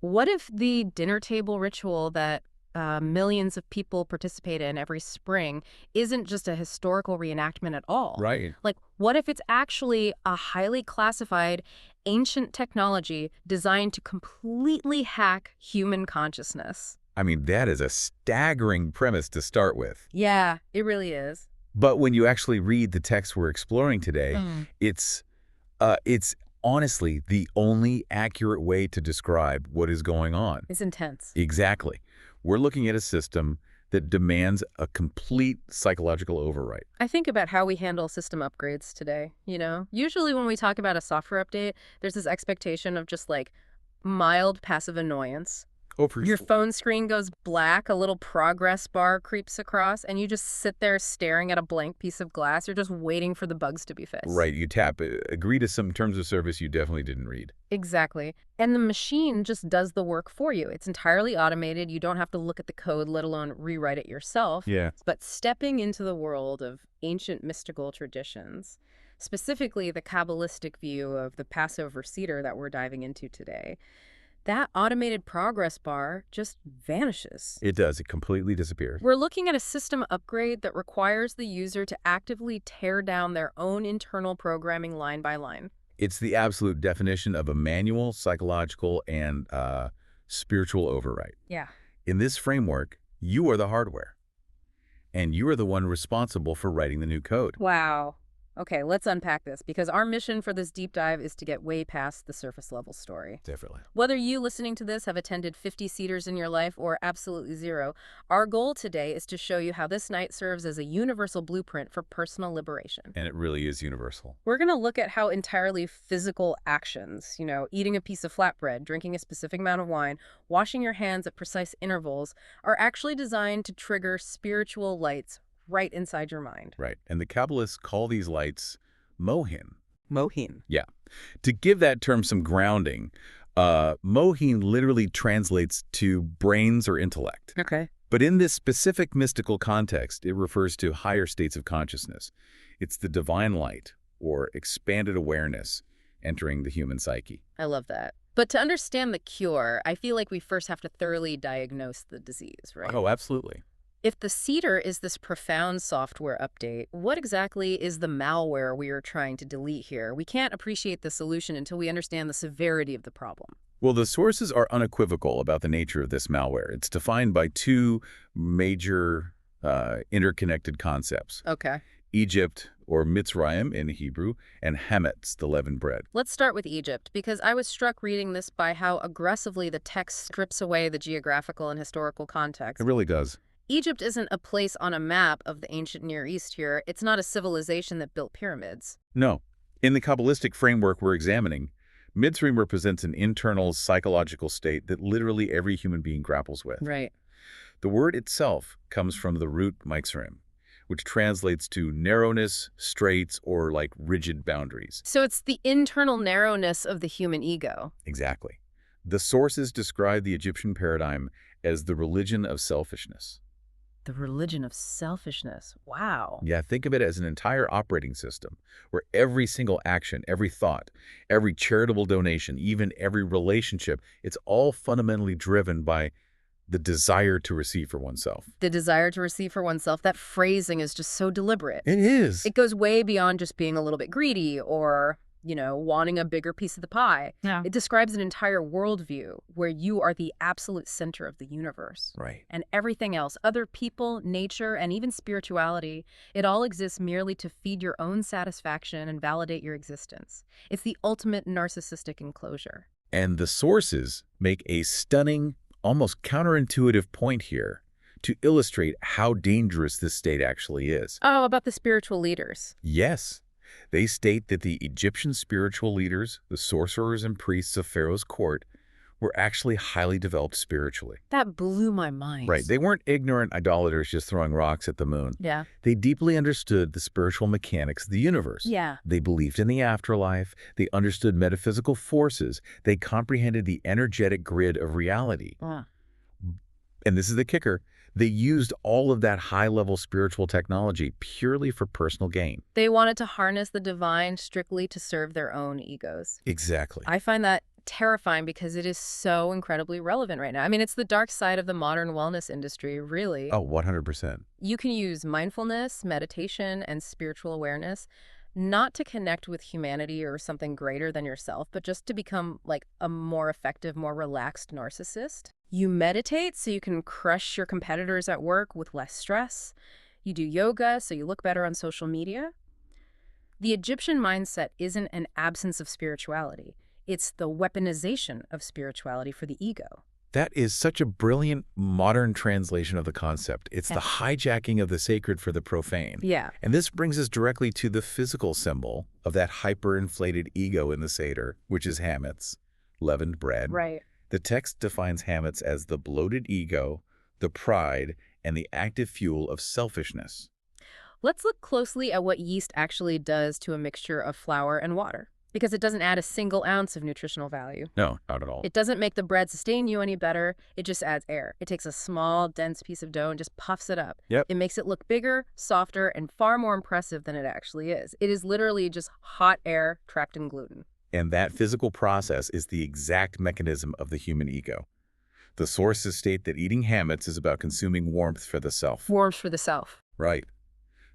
What if the dinner table ritual that millions of people participate in every spring isn't just a historical reenactment at all? Right. Like, what if it's actually a highly classified ancient technology designed to completely hack human consciousness? I mean, that is a staggering premise to start with. Yeah, it really is. But when you actually read the text we're exploring today, Mm. it's honestly the only accurate way to describe what is going on. It's intense. Exactly. We're looking at a system that demands a complete psychological override. I think about how we handle system upgrades today, you know? Usually when we talk about a software update, there's this expectation of just like mild passive annoyance. Oh, for Your phone screen goes black, a little progress bar creeps across, and you just sit there staring at a blank piece of glass. You're just waiting for the bugs to be fixed. Right, you tap, agree to some terms of service you definitely didn't read. Exactly. And the machine just does the work for you. It's entirely automated. You don't have to look at the code, let alone rewrite it yourself. Yeah. But stepping into the world of ancient mystical traditions, specifically the Kabbalistic view of the Passover Seder that we're diving into today, that automated progress bar just vanishes. It does. It completely disappears. We're looking at a system upgrade that requires the user to actively tear down their own internal programming line by line. It's the absolute definition of a manual, psychological, and spiritual override. Yeah. In this framework, you are the hardware, and you are the one responsible for writing the new code. Wow. Okay, let's unpack this, because our mission for this deep dive is to get way past the surface level story. Definitely. Whether you listening to this have attended 50 Seders in your life or absolutely zero, our goal today is to show you how this night serves as a universal blueprint for personal liberation. And it really is universal. We're going to look at how entirely physical actions, eating a piece of flatbread, drinking a specific amount of wine, washing your hands at precise intervals, are actually designed to trigger spiritual lights right inside your mind. Right. And the Kabbalists call these lights mohin. Mohin. Yeah. To give that term some grounding, mohin literally translates to brains or intellect. Okay. But in this specific mystical context, it refers to higher states of consciousness. It's the divine light, or expanded awareness, entering the human psyche. I love that. But to understand the cure, I feel like we first have to thoroughly diagnose the disease, right? Oh, absolutely. If the Seder is this profound software update, what exactly is the malware we are trying to delete here? We can't appreciate the solution until we understand the severity of the problem. Well, the sources are unequivocal about the nature of this malware. It's defined by two major interconnected concepts. Okay. Egypt, or Mitzrayim in Hebrew, and Hametz, the leavened bread. Let's start with Egypt, because I was struck reading this by how aggressively the text strips away the geographical and historical context. It really does. Egypt isn't a place on a map of the ancient Near East here. It's not a civilization that built pyramids. No. In the Kabbalistic framework we're examining, Mitzrayim represents an internal psychological state that literally every human being grapples with. Right. The word itself comes from the root Mitzrayim, which translates to narrowness, straits, or like rigid boundaries. So it's the internal narrowness of the human ego. Exactly. The sources describe the Egyptian paradigm as the religion of selfishness. The religion of selfishness. Wow. Yeah, think of it as an entire operating system where every single action, every thought, every charitable donation, even every relationship, it's all fundamentally driven by the desire to receive for oneself. The desire to receive for oneself, that phrasing is just so deliberate. It is. It goes way beyond just being a little bit greedy or, wanting a bigger piece of the pie. Yeah. It describes an entire worldview where you are the absolute center of the universe. Right. And everything else, other people, nature, and even spirituality, it all exists merely to feed your own satisfaction and validate your existence. It's the ultimate narcissistic enclosure. And the sources make a stunning, almost counterintuitive point here to illustrate how dangerous this state actually is. Oh, about the spiritual leaders. Yes. They state that the Egyptian spiritual leaders, the sorcerers and priests of Pharaoh's court, were actually highly developed spiritually. That blew my mind. Right. They weren't ignorant idolaters just throwing rocks at the moon. Yeah. They deeply understood the spiritual mechanics of the universe. Yeah. They believed in the afterlife. They understood metaphysical forces. They comprehended the energetic grid of reality. And this is the kicker. They used all of that high-level spiritual technology purely for personal gain. They wanted to harness the divine strictly to serve their own egos. Exactly. I find that terrifying because it is so incredibly relevant right now. I mean, it's the dark side of the modern wellness industry, really. Oh, 100%. You can use mindfulness, meditation, and spiritual awareness not to connect with humanity or something greater than yourself, but just to become like a more effective, more relaxed narcissist. You meditate so you can crush your competitors at work with less stress. You do yoga so you look better on social media. The Egyptian mindset isn't an absence of spirituality. It's the weaponization of spirituality for the ego. That is such a brilliant modern translation of the concept. It's the hijacking of the sacred for the profane. Yeah. And this brings us directly to the physical symbol of that hyperinflated ego in the Seder, which is hametz, leavened bread. Right. The text defines hametz as the bloated ego, the pride, and the active fuel of selfishness. Let's look closely at what yeast actually does to a mixture of flour and water, because it doesn't add a single ounce of nutritional value. No, not at all. It doesn't make the bread sustain you any better. It just adds air. It takes a small, dense piece of dough and just puffs it up. Yep. It makes it look bigger, softer, and far more impressive than it actually is. It is literally just hot air trapped in gluten. And that physical process is the exact mechanism of the human ego. The sources state that eating hametz is about consuming warmth for the self. Warmth for the self. Right.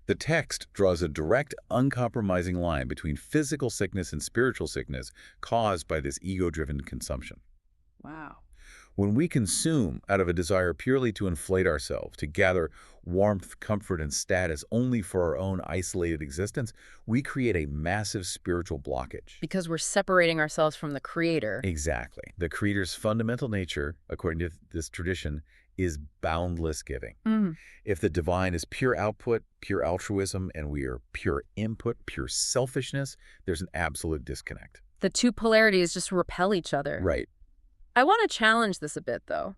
The text draws a direct, uncompromising line between physical sickness and spiritual sickness caused by this ego-driven consumption. Wow. When we consume out of a desire purely to inflate ourselves, to gather warmth, comfort, and status only for our own isolated existence, we create a massive spiritual blockage. Because we're separating ourselves from the Creator. Exactly. The Creator's fundamental nature, according to this tradition, is boundless giving. If the divine is pure output, pure altruism, and we are pure input, pure selfishness, there's an absolute disconnect. The two polarities just repel each other. Right. I want to challenge this a bit, though.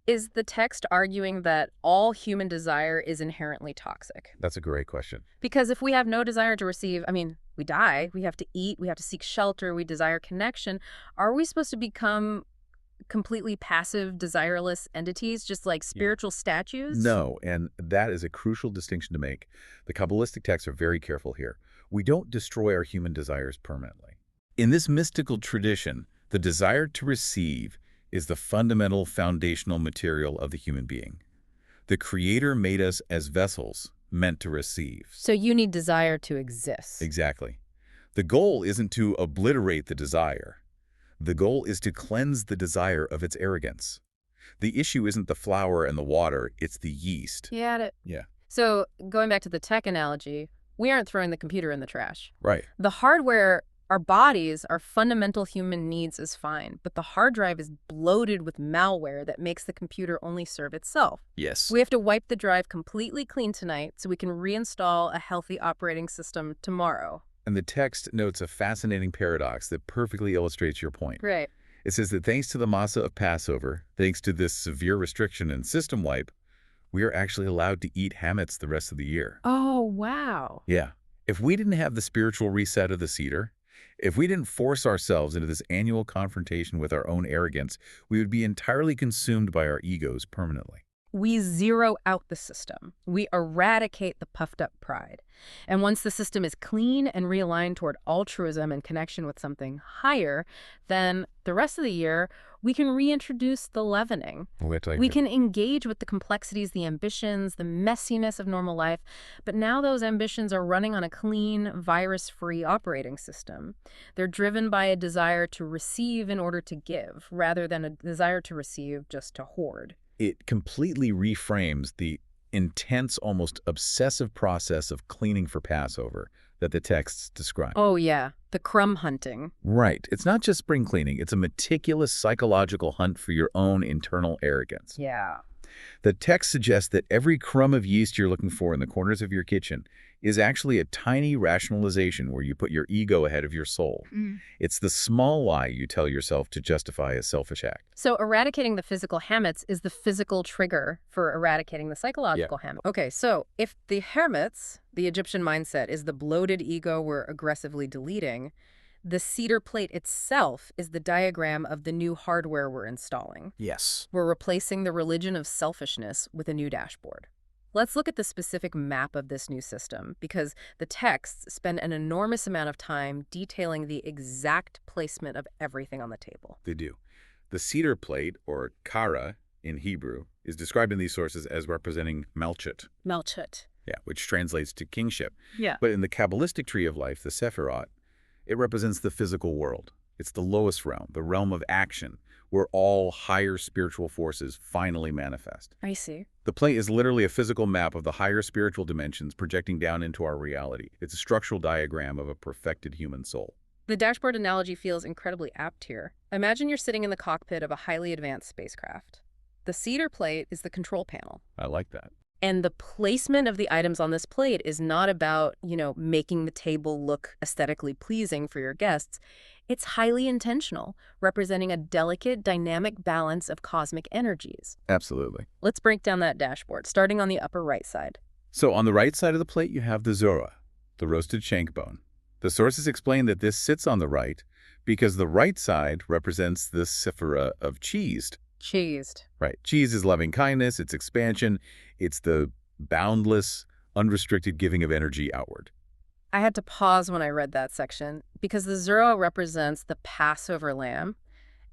Is the text arguing that all human desire is inherently toxic? That's a great question. Because if we have no desire to receive, we die, we have to eat, we have to seek shelter, we desire connection, are we supposed to become completely passive, desireless entities, just like spiritual statues? No, and that is a crucial distinction to make. The Kabbalistic texts are very careful here. We don't destroy our human desires permanently. In this mystical tradition, the desire to receive is the fundamental foundational material of the human being. The Creator made us as vessels meant to receive. So you need desire to exist. Exactly. The goal isn't to obliterate the desire. The goal is to cleanse the desire of its arrogance. The issue isn't the flour and the water, it's the yeast. Yeah. Yeah. So going back to the tech analogy, we aren't throwing the computer in the trash. Right. The hardware, our bodies, our fundamental human needs is fine, but the hard drive is bloated with malware that makes the computer only serve itself. Yes. We have to wipe the drive completely clean tonight so we can reinstall a healthy operating system tomorrow. And the text notes a fascinating paradox that perfectly illustrates your point. Right. It says that thanks to the Matzah of Passover, thanks to this severe restriction and system wipe, we are actually allowed to eat hametz the rest of the year. Oh, wow. Yeah. If we didn't have the spiritual reset of the Seder, if we didn't force ourselves into this annual confrontation with our own arrogance, we would be entirely consumed by our egos permanently. We zero out the system. We eradicate the puffed up pride. And once the system is clean and realigned toward altruism and connection with something higher, then the rest of the year, we can reintroduce the leavening. We can engage with the complexities, the ambitions, the messiness of normal life. But now those ambitions are running on a clean, virus-free operating system. They're driven by a desire to receive in order to give, rather than a desire to receive just to hoard. It completely reframes the intense, almost obsessive process of cleaning for Passover that the texts describe. Oh, yeah. The crumb hunting. Right. It's not just spring cleaning. It's a meticulous psychological hunt for your own internal arrogance. Yeah. The text suggests that every crumb of yeast you're looking for in the corners of your kitchen is actually a tiny rationalization where you put your ego ahead of your soul. It's the small lie you tell yourself to justify a selfish act. So eradicating the physical hametz is the physical trigger for eradicating the psychological hametz. Okay, so if the hametz, the Egyptian mindset, is the bloated ego we're aggressively deleting, the Seder plate itself is the diagram of the new hardware we're installing. Yes. We're replacing the religion of selfishness with a new dashboard. Let's look at the specific map of this new system, because the texts spend an enormous amount of time detailing the exact placement of everything on the table. They do. The cedar plate, or kara in Hebrew, is described in these sources as representing Malchut. Malchut. Yeah, which translates to kingship. Yeah. But in the Kabbalistic tree of life, the Sephirot, it represents the physical world. It's the lowest realm, the realm of action, where all higher spiritual forces finally manifest. I see. The plate is literally a physical map of the higher spiritual dimensions projecting down into our reality. It's a structural diagram of a perfected human soul. The dashboard analogy feels incredibly apt here. Imagine you're sitting in the cockpit of a highly advanced spacecraft. The cedar plate is the control panel. I like that. And the placement of the items on this plate is not about, making the table look aesthetically pleasing for your guests. It's highly intentional, representing a delicate, dynamic balance of cosmic energies. Absolutely. Let's break down that dashboard, starting on the upper right side. So on the right side of the plate, you have the zora, the roasted shank bone. The sources explain that this sits on the right because the right side represents the sephira of cheesed. Cheesed. Right. Cheese is loving kindness, it's expansion, it's the boundless, unrestricted giving of energy outward. I had to pause when I read that section because the zero represents the Passover lamb,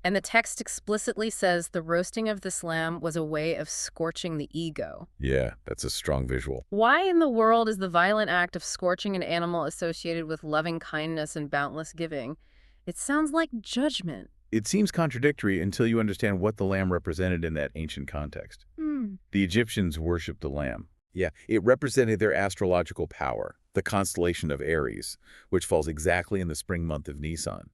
and the text explicitly says the roasting of this lamb was a way of scorching the ego. Yeah, that's a strong visual. Why in the world is the violent act of scorching an animal associated with loving kindness and boundless giving? It sounds like judgment. It seems contradictory until you understand what the lamb represented in that ancient context. The Egyptians worshipped the lamb. Yeah, it represented their astrological power, the constellation of Aries, which falls exactly in the spring month of Nisan.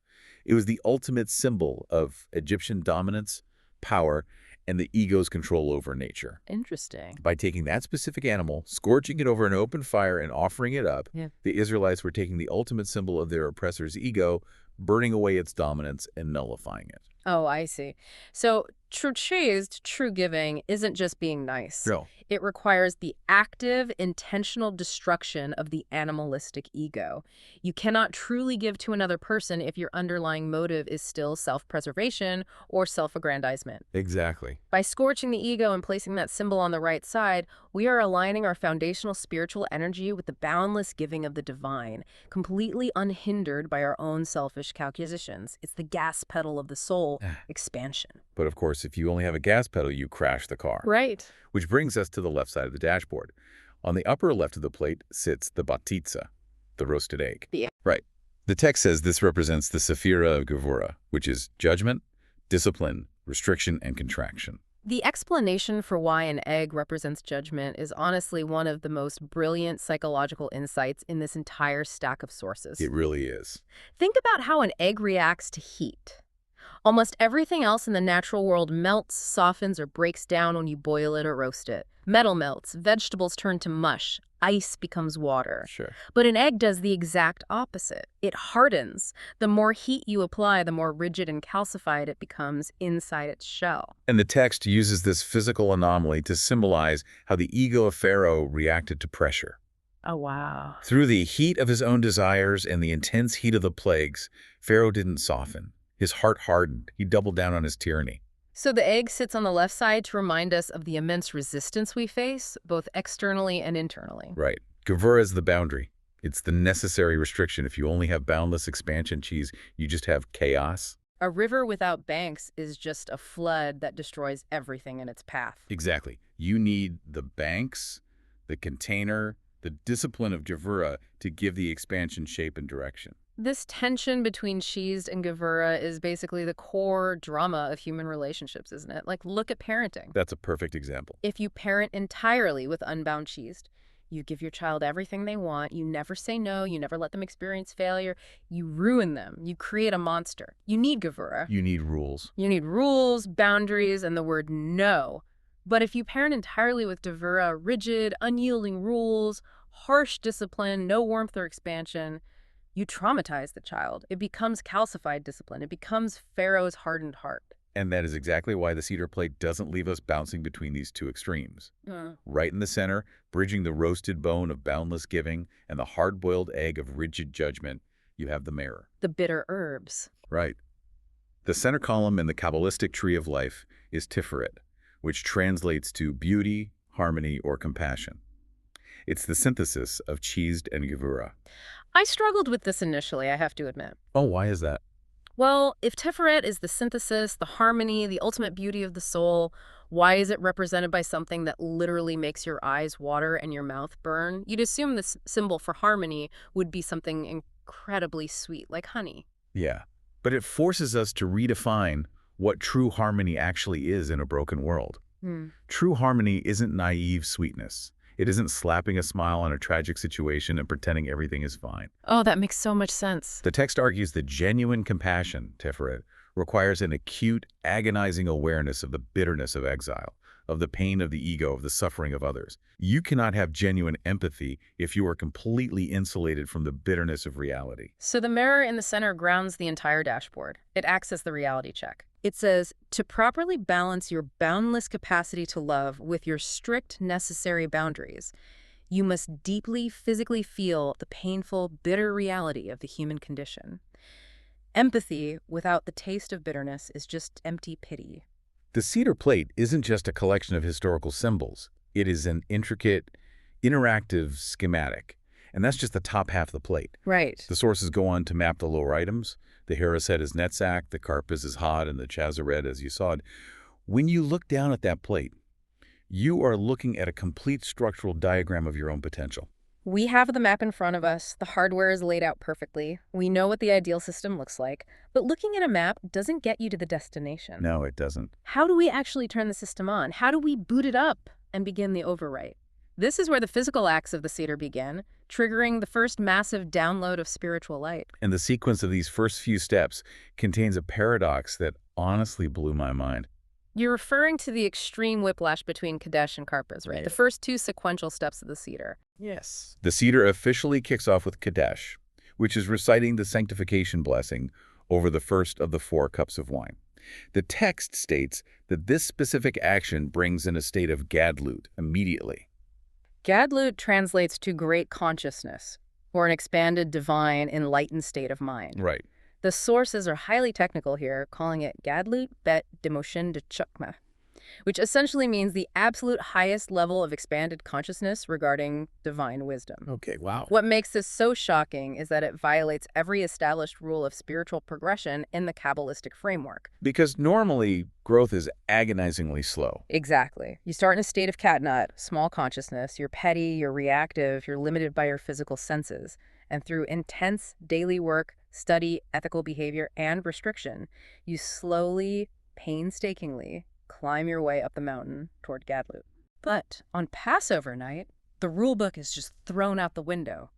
It was the ultimate symbol of Egyptian dominance, power, and the ego's control over nature. Interesting. By taking that specific animal, scorching it over an open fire, and offering it up, the Israelites were taking the ultimate symbol of their oppressor's ego, burning away its dominance and nullifying it. Oh, I see. So true cheesed, true giving isn't just being nice. No. It requires the active, intentional destruction of the animalistic ego. You cannot truly give to another person if your underlying motive is still self-preservation or self-aggrandizement. Exactly. By scorching the ego and placing that symbol on the right side, we are aligning our foundational spiritual energy with the boundless giving of the divine, completely unhindered by our own selfish calculations. It's the gas pedal of the soul, expansion. But of course, if you only have a gas pedal, you crash the car. Right. Which brings us to the left side of the dashboard. On the upper left of the plate sits the batitza, the roasted egg. Right. The text says this represents the sephira of Gevurah, which is judgment, discipline, restriction, and contraction. The explanation for why an egg represents judgment is honestly one of the most brilliant psychological insights in this entire stack of sources. It really is. Think about how an egg reacts to heat. Almost everything else in the natural world melts, softens, or breaks down when you boil it or roast it. Metal melts, vegetables turn to mush, ice becomes water. Sure. But an egg does the exact opposite. It hardens. The more heat you apply, the more rigid and calcified it becomes inside its shell. And the text uses this physical anomaly to symbolize how the ego of Pharaoh reacted to pressure. Oh, wow. Through the heat of his own desires and the intense heat of the plagues, Pharaoh didn't soften. His heart hardened. He doubled down on his tyranny. So the egg sits on the left side to remind us of the immense resistance we face, both externally and internally. Right. Gevurah is the boundary. It's the necessary restriction. If you only have boundless expansion cheese, you just have chaos. A river without banks is just a flood that destroys everything in its path. Exactly. You need the banks, the container, the discipline of Gevurah to give the expansion shape and direction. This tension between cheesed and Gevurah is basically the core drama of human relationships, isn't it? Like, look at parenting. That's a perfect example. If you parent entirely with unbound cheesed, you give your child everything they want, you never say no, you never let them experience failure, you ruin them, you create a monster. You need Gevurah. You need rules. You need rules, boundaries, and the word no. But if you parent entirely with Gevurah, rigid, unyielding rules, harsh discipline, no warmth or expansion, you traumatize the child. It becomes calcified discipline. It becomes Pharaoh's hardened heart. And that is exactly why the cedar plate doesn't leave us bouncing between these two extremes. Right in the center, bridging the roasted bone of boundless giving and the hard-boiled egg of rigid judgment, you have the mirror. The bitter herbs. Right. The center column in the Kabbalistic tree of life is Tiferet, which translates to beauty, harmony, or compassion. It's the synthesis of Cheesed and Gevura. I struggled with this initially, I have to admit. Oh, why is that? Well, if Tiferet is the synthesis, the harmony, the ultimate beauty of the soul, why is it represented by something that literally makes your eyes water and your mouth burn? You'd assume this symbol for harmony would be something incredibly sweet, like honey. Yeah, but it forces us to redefine what true harmony actually is in a broken world. True harmony isn't naive sweetness. It isn't slapping a smile on a tragic situation and pretending everything is fine. Oh, that makes so much sense. The text argues that genuine compassion, Tiferet, requires an acute, agonizing awareness of the bitterness of exile, of the pain of the ego, of the suffering of others. You cannot have genuine empathy if you are completely insulated from the bitterness of reality. So the mirror in the center grounds the entire dashboard. It acts as the reality check. It says, to properly balance your boundless capacity to love with your strict necessary boundaries, you must deeply physically feel the painful, bitter reality of the human condition. Empathy without the taste of bitterness is just empty pity. The cedar plate isn't just a collection of historical symbols. It is an intricate, interactive schematic. And that's just the top half of the plate. Right. The sources go on to map the lower items. The Heraset is Netzach, the Karpas is Hod, and the Chazaret is Yesod. When you look down at that plate, you are looking at a complete structural diagram of your own potential. We have the map in front of us. The hardware is laid out perfectly. We know what the ideal system looks like. But looking at a map doesn't get you to the destination. No, it doesn't. How do we actually turn the system on? How do we boot it up and begin the overwrite? This is where the physical acts of the Seder begin, triggering the first massive download of spiritual light. And the sequence of these first few steps contains a paradox that honestly blew my mind. You're referring to the extreme whiplash between Kadesh and Karpas, right? The first two sequential steps of the Seder. Yes. The Seder officially kicks off with Kadesh, which is reciting the sanctification blessing over the first of the 4 cups of wine. The text states that this specific action brings in a state of gadlut immediately. Gadlut translates to great consciousness, or an expanded, divine, enlightened state of mind. Right. The sources are highly technical here, calling it Gadlut Bet Demoshin de Chukma, which essentially means the absolute highest level of expanded consciousness regarding divine wisdom. Okay, wow. What makes this so shocking is that it violates every established rule of spiritual progression in the Kabbalistic framework. Because normally, growth is agonizingly slow. Exactly. You start in a state of catnut, small consciousness, you're petty, you're reactive, you're limited by your physical senses. And through intense daily work, study, ethical behavior, and restriction, you slowly, painstakingly climb your way up the mountain toward Gadlut. But on Passover night, the rule book is just thrown out the window.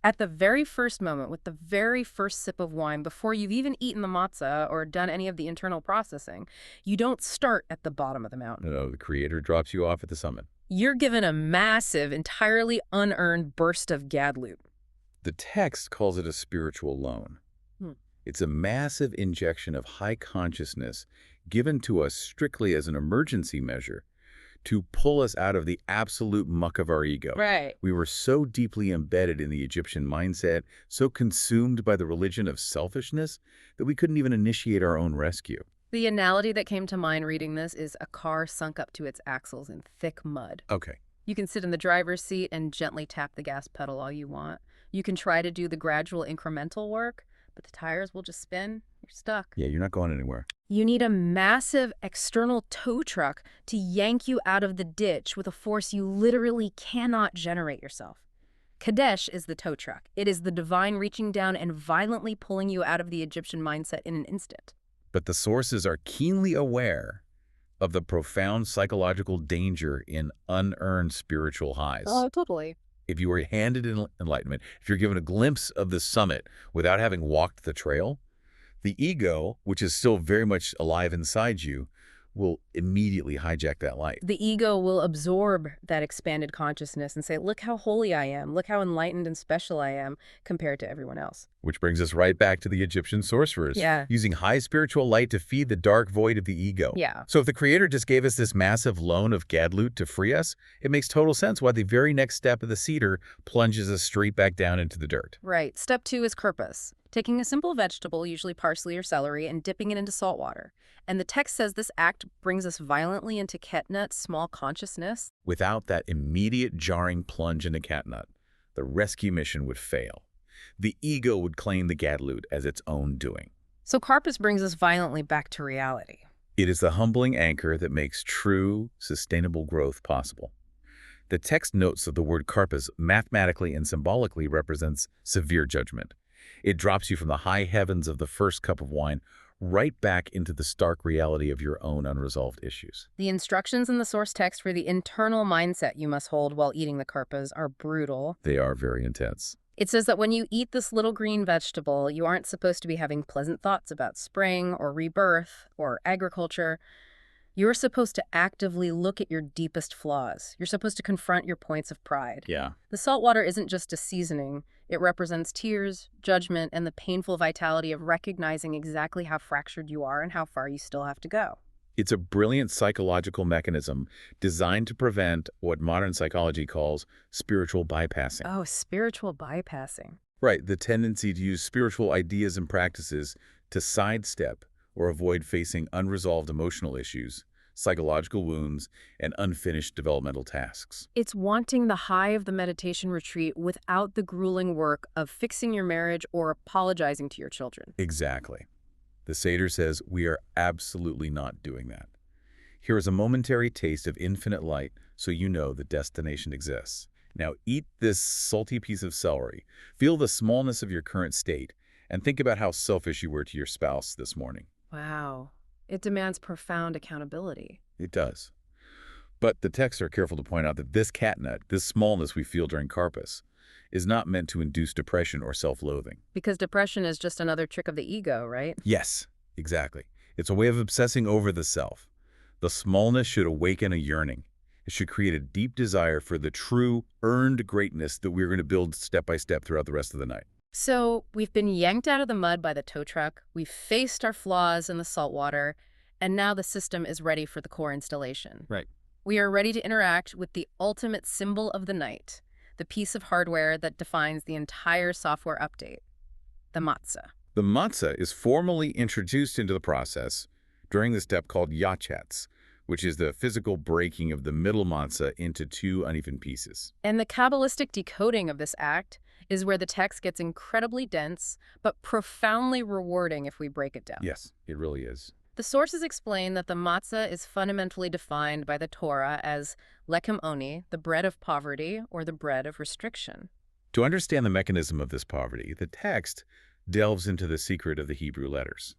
At the very first moment, with the very first sip of wine, before you've even eaten the matzah or done any of the internal processing, you don't start at the bottom of the mountain. No, the Creator drops you off at the summit. You're given a massive, entirely unearned burst of Gadlut. The text calls it a spiritual loan. It's a massive injection of high consciousness given to us strictly as an emergency measure to pull us out of the absolute muck of our ego. Right. We were so deeply embedded in the Egyptian mindset, so consumed by the religion of selfishness, that we couldn't even initiate our own rescue. The analogy that came to mind reading this is a car sunk up to its axles in thick mud. Okay. You can sit in the driver's seat and gently tap the gas pedal all you want. You can try to do the gradual incremental work, but the tires will just spin. You're stuck. Yeah, you're not going anywhere. You need a massive external tow truck to yank you out of the ditch with a force you literally cannot generate yourself. Kadesh is the tow truck. It is the divine reaching down and violently pulling you out of the Egyptian mindset in an instant. But the sources are keenly aware of the profound psychological danger in unearned spiritual highs. Oh, totally. If you were handed enlightenment, if you're given a glimpse of the summit without having walked the trail, the ego, which is still very much alive inside you, will immediately hijack that light. The ego will absorb that expanded consciousness and say, look how holy I am, look how enlightened and special I am compared to everyone else. Which brings us right back to the Egyptian sorcerers, using high spiritual light to feed the dark void of the ego. Yeah. So if the Creator just gave us this massive loan of Gadlut to free us, it makes total sense why the very next step of the Seder plunges us straight back down into the dirt. Right. Step 2 is Karpas. taking a simple vegetable, usually parsley or celery, and dipping it into salt water. And the text says this act brings us violently into Ketnut's small consciousness. Without that immediate jarring plunge into Catnut, the rescue mission would fail. The ego would claim the Gadlut as its own doing. So Karpus brings us violently back to reality. It is the humbling anchor that makes true, sustainable growth possible. The text notes that the word karpas mathematically and symbolically represents severe judgment. It drops you from the high heavens of the first cup of wine right back into the stark reality of your own unresolved issues. The instructions in the source text for the internal mindset you must hold while eating the karpas are brutal. They are very intense. It says that when you eat this little green vegetable, you aren't supposed to be having pleasant thoughts about spring or rebirth or agriculture. You're supposed to actively look at your deepest flaws. You're supposed to confront your points of pride. Yeah. The salt water isn't just a seasoning. It represents tears, judgment, and the painful vitality of recognizing exactly how fractured you are and how far you still have to go. It's a brilliant psychological mechanism designed to prevent what modern psychology calls spiritual bypassing. Oh, spiritual bypassing. Right, the tendency to use spiritual ideas and practices to sidestep or avoid facing unresolved emotional issues, psychological wounds, and unfinished developmental tasks. It's wanting the high of the meditation retreat without the grueling work of fixing your marriage or apologizing to your children. Exactly. The Seder says we are absolutely not doing that. Here is a momentary taste of infinite light so you know the destination exists. Now eat this salty piece of celery, feel the smallness of your current state, and think about how selfish you were to your spouse this morning. Wow. It demands profound accountability. It does. But the texts are careful to point out that this catnut, this smallness we feel during Karpas, is not meant to induce depression or self-loathing. Because depression is just another trick of the ego, right? Yes, exactly. It's a way of obsessing over the self. The smallness should awaken a yearning. It should create a deep desire for the true, earned greatness that we're going to build step by step throughout the rest of the night. So we've been yanked out of the mud by the tow truck, we've faced our flaws in the salt water, and now the system is ready for the core installation. Right. We are ready to interact with the ultimate symbol of the night, the piece of hardware that defines the entire software update, the matzah. The matzah is formally introduced into the process during the step called yachatz, which is the physical breaking of the middle matzah into two uneven pieces. And the Kabbalistic decoding of this act is where the text gets incredibly dense, but profoundly rewarding if we break it down. Yes, it really is. The sources explain that the matzah is fundamentally defined by the Torah as lechem oni, the bread of poverty, or the bread of restriction. To understand the mechanism of this poverty, the text delves into the secret of the Hebrew letters.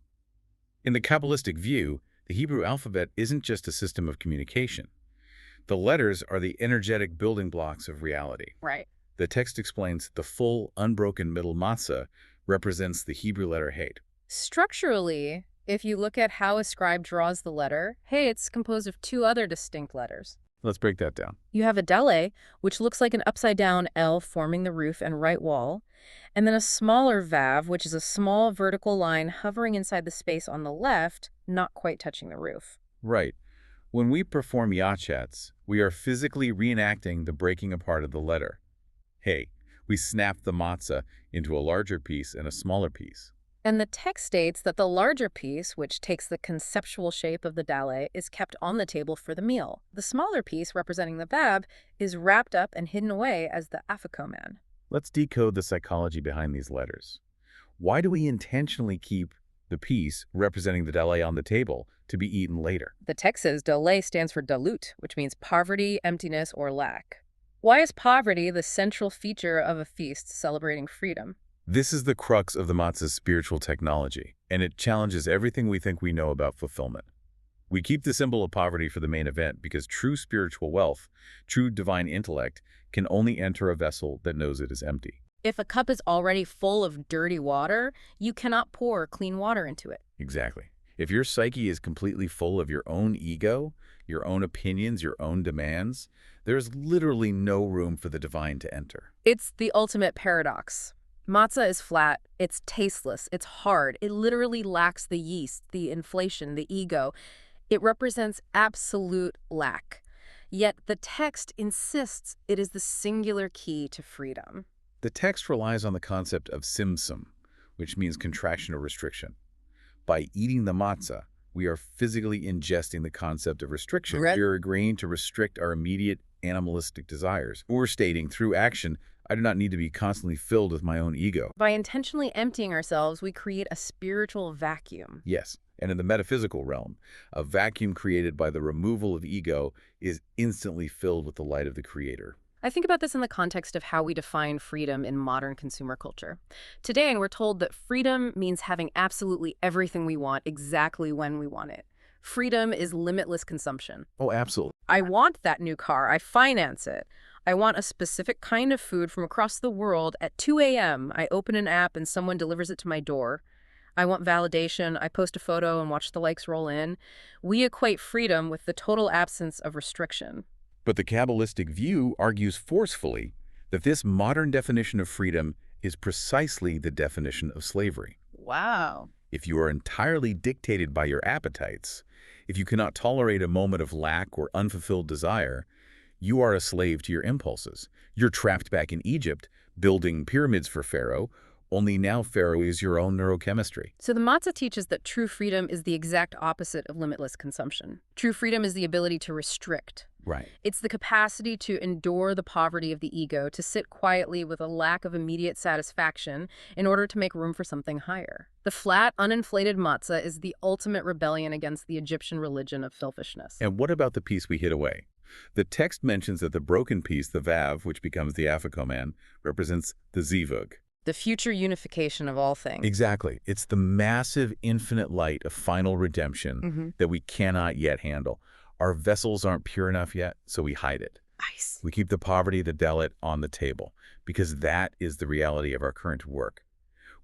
In the Kabbalistic view, the Hebrew alphabet isn't just a system of communication. The letters are the energetic building blocks of reality. Right. The text explains the full, unbroken middle matzah represents the Hebrew letter Hate. Structurally, if you look at how a scribe draws the letter, hey, it's composed of two other distinct letters. Let's break that down. You have a dale, which looks like an upside-down L forming the roof and right wall, and then a smaller vav, which is a small vertical line hovering inside the space on the left, not quite touching the roof. Right. When we perform yachatz, we are physically reenacting the breaking apart of the letter. Hey, we snap the matzah into a larger piece and a smaller piece. And the text states that the larger piece, which takes the conceptual shape of the dale, is kept on the table for the meal. The smaller piece, representing the vav, is wrapped up and hidden away as the afikoman. Let's decode the psychology behind these letters. Why do we intentionally keep the piece representing the dale on the table to be eaten later? The text says dale stands for dalut, which means poverty, emptiness, or lack. Why is poverty the central feature of a feast celebrating freedom? This is the crux of the matzah's spiritual technology, and it challenges everything we think we know about fulfillment. We keep the symbol of poverty for the main event because true spiritual wealth, true divine intellect, can only enter a vessel that knows it is empty. If a cup is already full of dirty water, you cannot pour clean water into it. Exactly. If your psyche is completely full of your own ego, your own opinions, your own demands, there's literally no room for the divine to enter. It's the ultimate paradox. Matzah is flat, it's tasteless, it's hard. It literally lacks the yeast, the inflation, the ego. It represents absolute lack. Yet the text insists it is the singular key to freedom. The text relies on the concept of simsum, which means contraction or restriction. By eating the matzah, we are physically ingesting the concept of restriction. We are agreeing to restrict our immediate animalistic desires. We're stating, through action, I do not need to be constantly filled with my own ego. By intentionally emptying ourselves, we create a spiritual vacuum. Yes, and in the metaphysical realm, a vacuum created by the removal of ego is instantly filled with the light of the Creator. I think about this in the context of how we define freedom in modern consumer culture. Today, we're told that freedom means having absolutely everything we want exactly when we want it. Freedom is limitless consumption. Oh, absolutely. I want that new car. I finance it. I want a specific kind of food from across the world at 2 a.m. I open an app and someone delivers it to my door. I want validation. I post a photo and watch the likes roll in. We equate freedom with the total absence of restriction. But the Kabbalistic view argues forcefully that this modern definition of freedom is precisely the definition of slavery. Wow. If you are entirely dictated by your appetites, if you cannot tolerate a moment of lack or unfulfilled desire, you are a slave to your impulses. You're trapped back in Egypt, building pyramids for Pharaoh, only now Pharaoh is your own neurochemistry. So the Matzah teaches that true freedom is the exact opposite of limitless consumption. True freedom is the ability to restrict. Right. It's the capacity to endure the poverty of the ego, to sit quietly with a lack of immediate satisfaction in order to make room for something higher. The flat, uninflated matzah is the ultimate rebellion against the Egyptian religion of selfishness. And what about the piece we hid away? The text mentions that the broken piece, the vav, which becomes the afikoman, represents the zivug. The future unification of all things. Exactly. It's the massive, infinite light of final redemption that we cannot yet handle. Our vessels aren't pure enough yet, so we hide it. Nice. We keep the poverty, the delit, on the table, because that is the reality of our current work.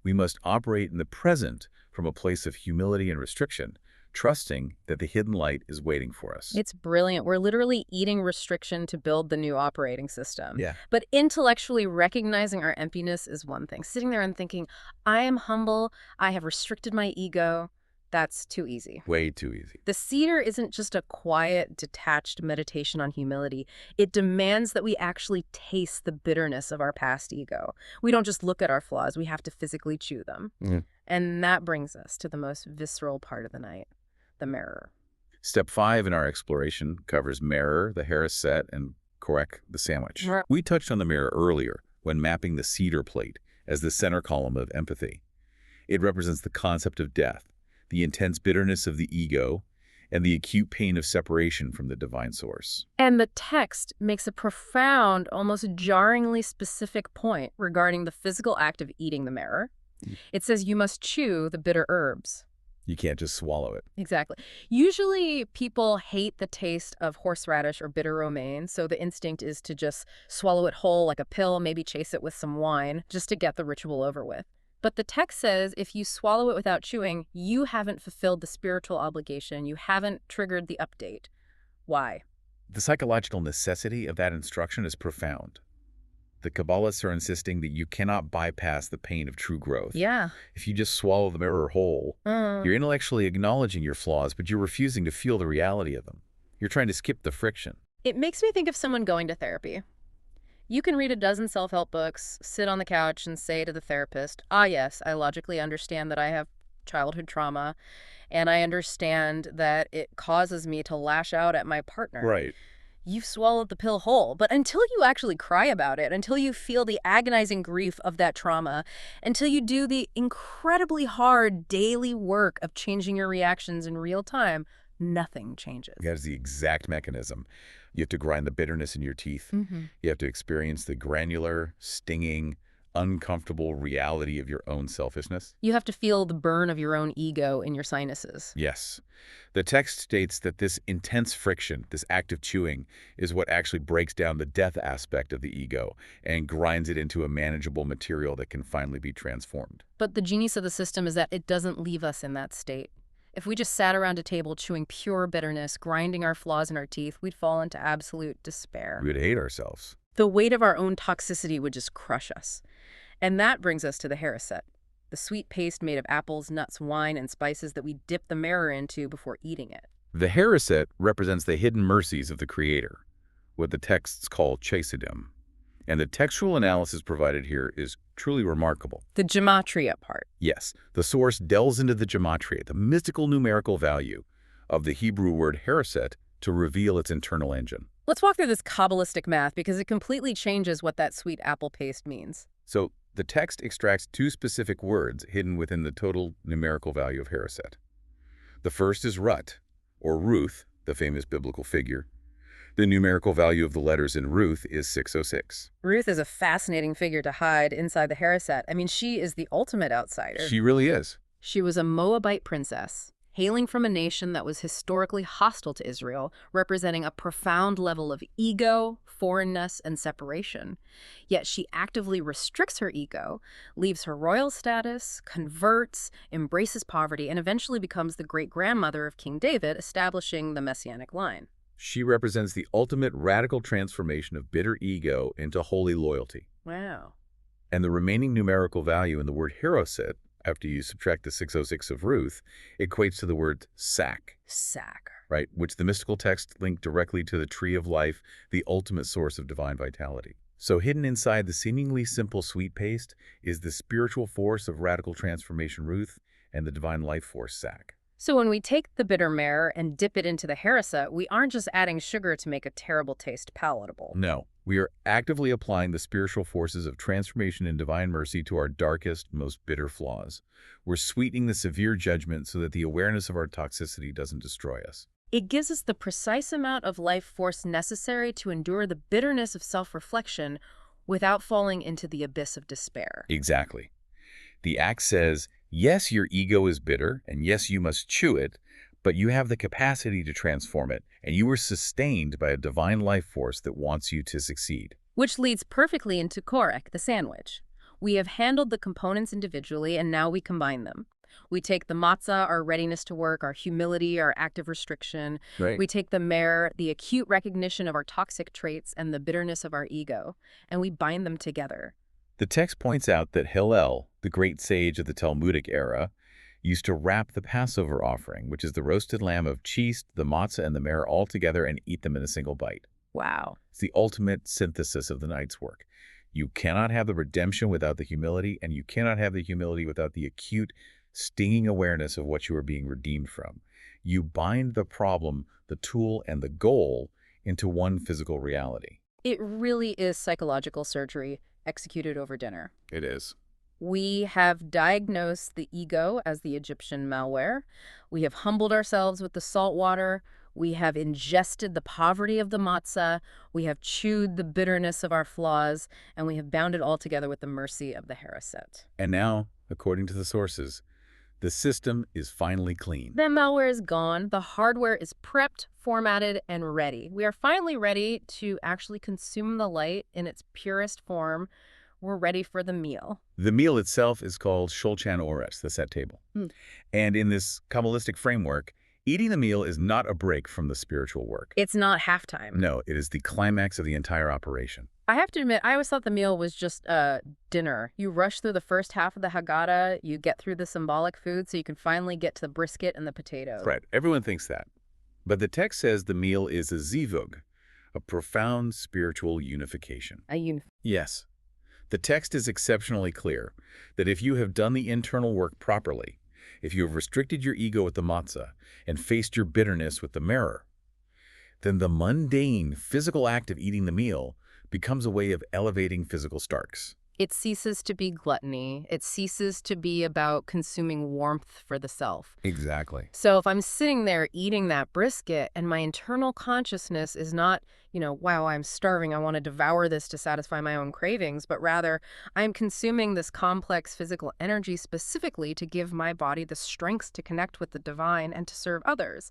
We must operate in the present from a place of humility and restriction, trusting that the hidden light is waiting for us. It's brilliant. We're literally eating restriction to build the new operating system. Yeah. But intellectually recognizing our emptiness is one thing. Sitting there and thinking, I am humble, I have restricted my ego, that's too easy. Way too easy. The Seder isn't just a quiet, detached meditation on humility. It demands that we actually taste the bitterness of our past ego. We don't just look at our flaws, we have to physically chew them. And that brings us to the most visceral part of the night, the mirror. Step 5 in our exploration covers mirror, the haraset, and korek, the sandwich. Right. We touched on the mirror earlier when mapping the Seder plate as the center column of empathy. It represents the concept of death, the intense bitterness of the ego, and the acute pain of separation from the divine source. And the text makes a profound, almost jarringly specific point regarding the physical act of eating the mirror. It says you must chew the bitter herbs. You can't just swallow it. Exactly. Usually people hate the taste of horseradish or bitter romaine, so the instinct is to just swallow it whole like a pill, maybe chase it with some wine, just to get the ritual over with. But the text says if you swallow it without chewing, you haven't fulfilled the spiritual obligation. You haven't triggered the update. Why? The psychological necessity of that instruction is profound. The Kabbalists are insisting that you cannot bypass the pain of true growth. Yeah. If you just swallow the mirror whole, you're intellectually acknowledging your flaws, but you're refusing to feel the reality of them. You're trying to skip the friction. It makes me think of someone going to therapy. You can read a dozen self-help books, sit on the couch and say to the therapist, yes, I logically understand that I have childhood trauma, and I understand that it causes me to lash out at my partner. Right. You've swallowed the pill whole, but until you actually cry about it, until you feel the agonizing grief of that trauma, until you do the incredibly hard daily work of changing your reactions in real time, nothing changes. That is the exact mechanism. You have to grind the bitterness in your teeth. You have to experience the granular, stinging, uncomfortable reality of your own selfishness. You have to feel the burn of your own ego in your sinuses. Yes. The text states that this intense friction, this act of chewing, is what actually breaks down the death aspect of the ego and grinds it into a manageable material that can finally be transformed. But the genius of the system is that it doesn't leave us in that state. If we just sat around a table chewing pure bitterness, grinding our flaws in our teeth, we'd fall into absolute despair. We would hate ourselves. The weight of our own toxicity would just crush us. And that brings us to the haraset, the sweet paste made of apples, nuts, wine, and spices that we dip the mirror into before eating it. The haraset represents the hidden mercies of the Creator, what the texts call chasedim. And the textual analysis provided here is truly remarkable. The gematria part. Yes, the source delves into the gematria, the mystical numerical value of the Hebrew word haroset, to reveal its internal engine. Let's walk through this Kabbalistic math because it completely changes what that sweet apple paste means. So the text extracts two specific words hidden within the total numerical value of haroset. The first is Rut, or Ruth, the famous biblical figure. The numerical value of the letters in Ruth is 606. Ruth is a fascinating figure to hide inside the haroset. I mean, she is the ultimate outsider. She really is. She was a Moabite princess, hailing from a nation that was historically hostile to Israel, representing a profound level of ego, foreignness, and separation. Yet she actively restricts her ego, leaves her royal status, converts, embraces poverty, and eventually becomes the great-grandmother of King David, establishing the Messianic line. She represents the ultimate radical transformation of bitter ego into holy loyalty. Wow. And the remaining numerical value in the word haroset, after you subtract the 606 of Ruth, equates to the word sac. Sac. Right, which the mystical text linked directly to the tree of life, the ultimate source of divine vitality. So hidden inside the seemingly simple sweet paste is the spiritual force of radical transformation Ruth and the divine life force sac. So when we take the bitter myrrh and dip it into the haroset, we aren't just adding sugar to make a terrible taste palatable. No, we are actively applying the spiritual forces of transformation and divine mercy to our darkest, most bitter flaws. We're sweetening the severe judgment so that the awareness of our toxicity doesn't destroy us. It gives us the precise amount of life force necessary to endure the bitterness of self-reflection without falling into the abyss of despair. Exactly. The act says, yes, your ego is bitter, and yes, you must chew it, but you have the capacity to transform it, and you are sustained by a divine life force that wants you to succeed. Which leads perfectly into korek, the sandwich. We have handled the components individually, and now we combine them. We take the matzah, our readiness to work, our humility, our active restriction. Right. We take the mer, the acute recognition of our toxic traits, and the bitterness of our ego, and we bind them together. The text points out that Hillel, the great sage of the Talmudic era, used to wrap the Passover offering, which is the roasted lamb of cheese, the matzah, and the myrrh all together and eat them in a single bite. Wow. It's the ultimate synthesis of the night's work. You cannot have the redemption without the humility, and you cannot have the humility without the acute, stinging awareness of what you are being redeemed from. You bind the problem, the tool, and the goal into one physical reality. It really is psychological surgery executed over dinner. It is. We have diagnosed the ego as the Egyptian malware. We have humbled ourselves with the salt water. We have ingested the poverty of the matzah. We have chewed the bitterness of our flaws. And we have bound it all together with the mercy of the haroset. And now, according to the sources, the system is finally clean. The malware is gone. The hardware is prepped, formatted, and ready. We are finally ready to actually consume the light in its purest form. We're ready for the meal. The meal itself is called Shulchan Ores, the set table. And in this Kabbalistic framework, eating the meal is not a break from the spiritual work. It's not halftime. No, it is the climax of the entire operation. I have to admit, I always thought the meal was just dinner. You rush through the first half of the Haggadah, you get through the symbolic food so you can finally get to the brisket and the potato. Right, everyone thinks that. But the text says the meal is a zivug, a profound spiritual unification. Yes. The text is exceptionally clear that if you have done the internal work properly, if you have restricted your ego with the matzah and faced your bitterness with the mirror, then the mundane physical act of eating the meal becomes a way of elevating physical starks. It ceases to be gluttony. It ceases to be about consuming warmth for the self. Exactly. So if I'm sitting there eating that brisket and my internal consciousness is not, wow, I'm starving, I want to devour this to satisfy my own cravings, but rather I'm consuming this complex physical energy specifically to give my body the strength to connect with the divine and to serve others,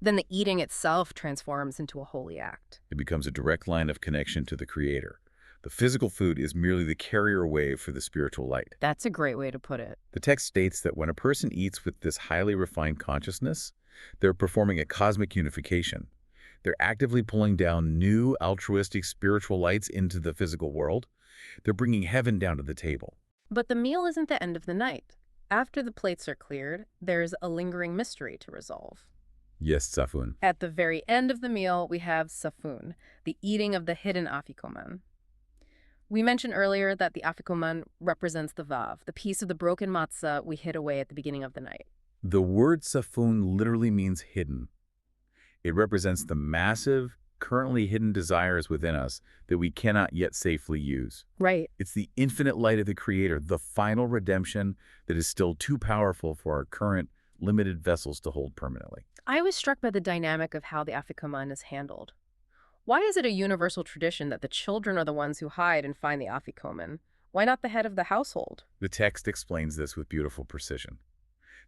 then the eating itself transforms into a holy act. It becomes a direct line of connection to the Creator. The physical food is merely the carrier wave for the spiritual light. That's a great way to put it. The text states that when a person eats with this highly refined consciousness, they're performing a cosmic unification. They're actively pulling down new altruistic spiritual lights into the physical world. They're bringing heaven down to the table. But the meal isn't the end of the night. After the plates are cleared, there's a lingering mystery to resolve. Yes, Safun. At the very end of the meal, we have safun, the eating of the hidden afikoman. We mentioned earlier that the afikoman represents the vav, the piece of the broken matzah we hid away at the beginning of the night. The word safun literally means hidden. It represents the massive, currently hidden desires within us that we cannot yet safely use. Right. It's the infinite light of the Creator, the final redemption that is still too powerful for our current limited vessels to hold permanently. I was struck by the dynamic of how the afikoman is handled. Why is it a universal tradition that the children are the ones who hide and find the afikoman? Why not the head of the household? The text explains this with beautiful precision.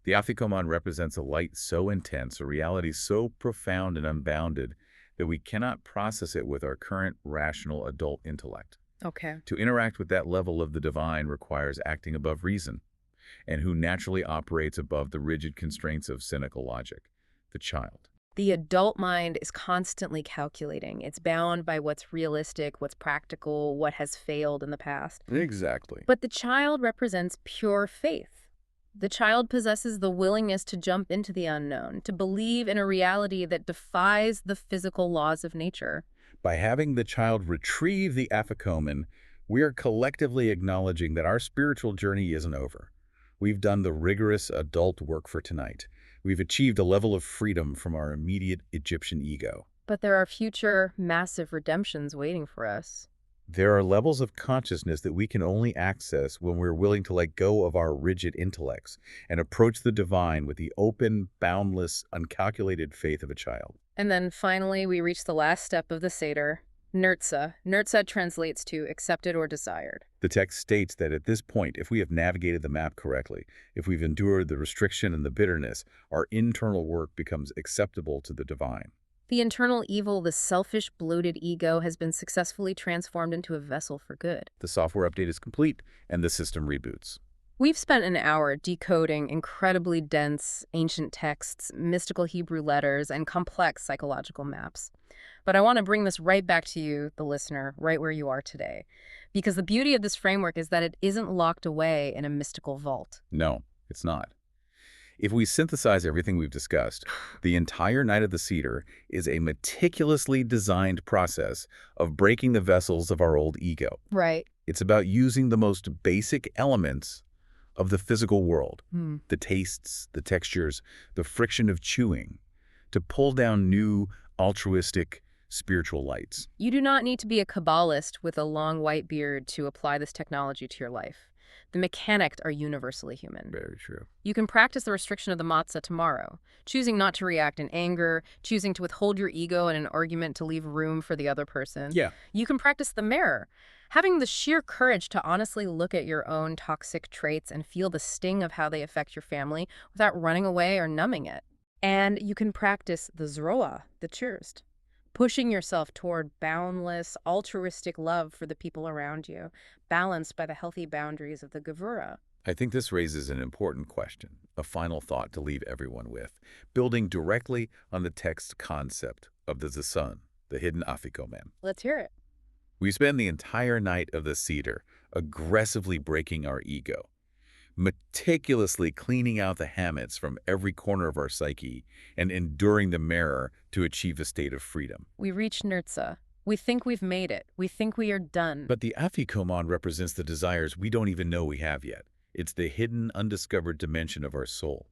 The afikoman represents a light so intense, a reality so profound and unbounded, that we cannot process it with our current rational adult intellect. Okay. To interact with that level of the divine requires acting above reason, and who naturally operates above the rigid constraints of cynical logic? The child. The adult mind is constantly calculating. It's bound by what's realistic, what's practical, what has failed in the past. Exactly. But the child represents pure faith. The child possesses the willingness to jump into the unknown, to believe in a reality that defies the physical laws of nature. By having the child retrieve the afikoman, we are collectively acknowledging that our spiritual journey isn't over. We've done the rigorous adult work for tonight. We've achieved a level of freedom from our immediate Egyptian ego. But there are future massive redemptions waiting for us. There are levels of consciousness that we can only access when we're willing to let go of our rigid intellects and approach the divine with the open, boundless, uncalculated faith of a child. And then finally, we reach the last step of the Seder, Nirtza. Nirtza translates to accepted or desired. The text states that at this point, if we have navigated the map correctly, if we've endured the restriction and the bitterness, our internal work becomes acceptable to the divine. The internal evil, the selfish, bloated ego, has been successfully transformed into a vessel for good. The software update is complete, and the system reboots. We've spent an hour decoding incredibly dense ancient texts, mystical Hebrew letters, and complex psychological maps. But I want to bring this right back to you, the listener, right where you are today. Because the beauty of this framework is that it isn't locked away in a mystical vault. No, it's not. If we synthesize everything we've discussed, the entire Night of the Seder is a meticulously designed process of breaking the vessels of our old ego. Right. It's about using the most basic elements of the physical world, the tastes, the textures, the friction of chewing, to pull down new, altruistic, spiritual lights. You do not need to be a Kabbalist with a long white beard to apply this technology to your life. The mechanics are universally human. Very true. You can practice the restriction of the matzah tomorrow, choosing not to react in anger, choosing to withhold your ego in an argument to leave room for the other person. Yeah. You can practice the mirror, having the sheer courage to honestly look at your own toxic traits and feel the sting of how they affect your family without running away or numbing it. And you can practice the zroa, the chirst, pushing yourself toward boundless, altruistic love for the people around you, balanced by the healthy boundaries of the gevura. I think this raises an important question, a final thought to leave everyone with, building directly on the text's concept of the Zasun, the hidden afikoman. Let's hear it. We spend the entire night of the Seder aggressively breaking our ego, meticulously cleaning out the hametz from every corner of our psyche and enduring the mirror to achieve a state of freedom. We reach Nirtza. We think we've made it. We think we are done. But the afikoman represents the desires we don't even know we have yet. It's the hidden, undiscovered dimension of our soul.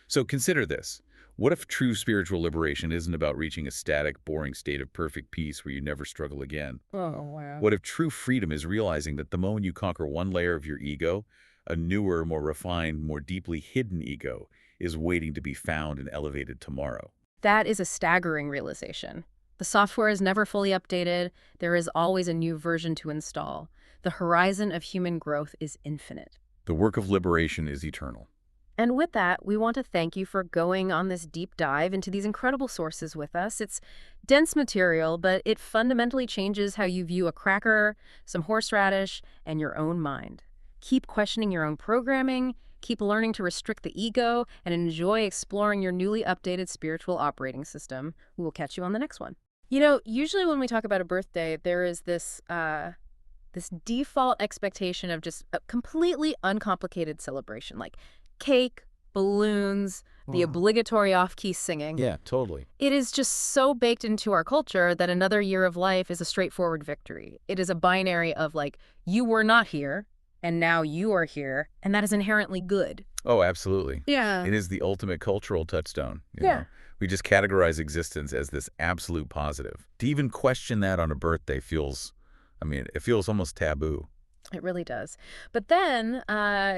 So consider this. What if true spiritual liberation isn't about reaching a static, boring state of perfect peace where you never struggle again? Oh, wow. What if true freedom is realizing that the moment you conquer one layer of your ego, a newer, more refined, more deeply hidden ego is waiting to be found and elevated tomorrow? That is a staggering realization. The software is never fully updated. There is always a new version to install. The horizon of human growth is infinite. The work of liberation is eternal. And with that, we want to thank you for going on this deep dive into these incredible sources with us. It's dense material, but it fundamentally changes how you view a cracker, some horseradish, and your own mind. Keep questioning your own programming, keep learning to restrict the ego, and enjoy exploring your newly updated spiritual operating system. We will catch you on the next one. You know, usually when we talk about a birthday, there is this default expectation of just a completely uncomplicated celebration, like cake, balloons, the obligatory off-key singing. Yeah, totally. It is just so baked into our culture that another year of life is a straightforward victory. It is a binary of like, you were not here, and now you are here, and that is inherently good. Oh, absolutely. Yeah. It is the ultimate cultural touchstone. You Yeah. know? We just categorize existence as this absolute positive. To even question that on a birthday feels, it feels almost taboo. It really does. But then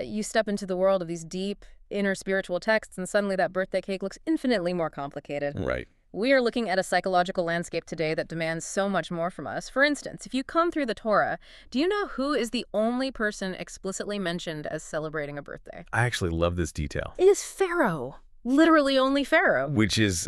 you step into the world of these deep inner spiritual texts, and suddenly that birthday cake looks infinitely more complicated. Right. We are looking at a psychological landscape today that demands so much more from us. For instance, if you comb through the Torah, do you know who is the only person explicitly mentioned as celebrating a birthday? I actually love this detail. It is Pharaoh. Literally only Pharaoh. Which is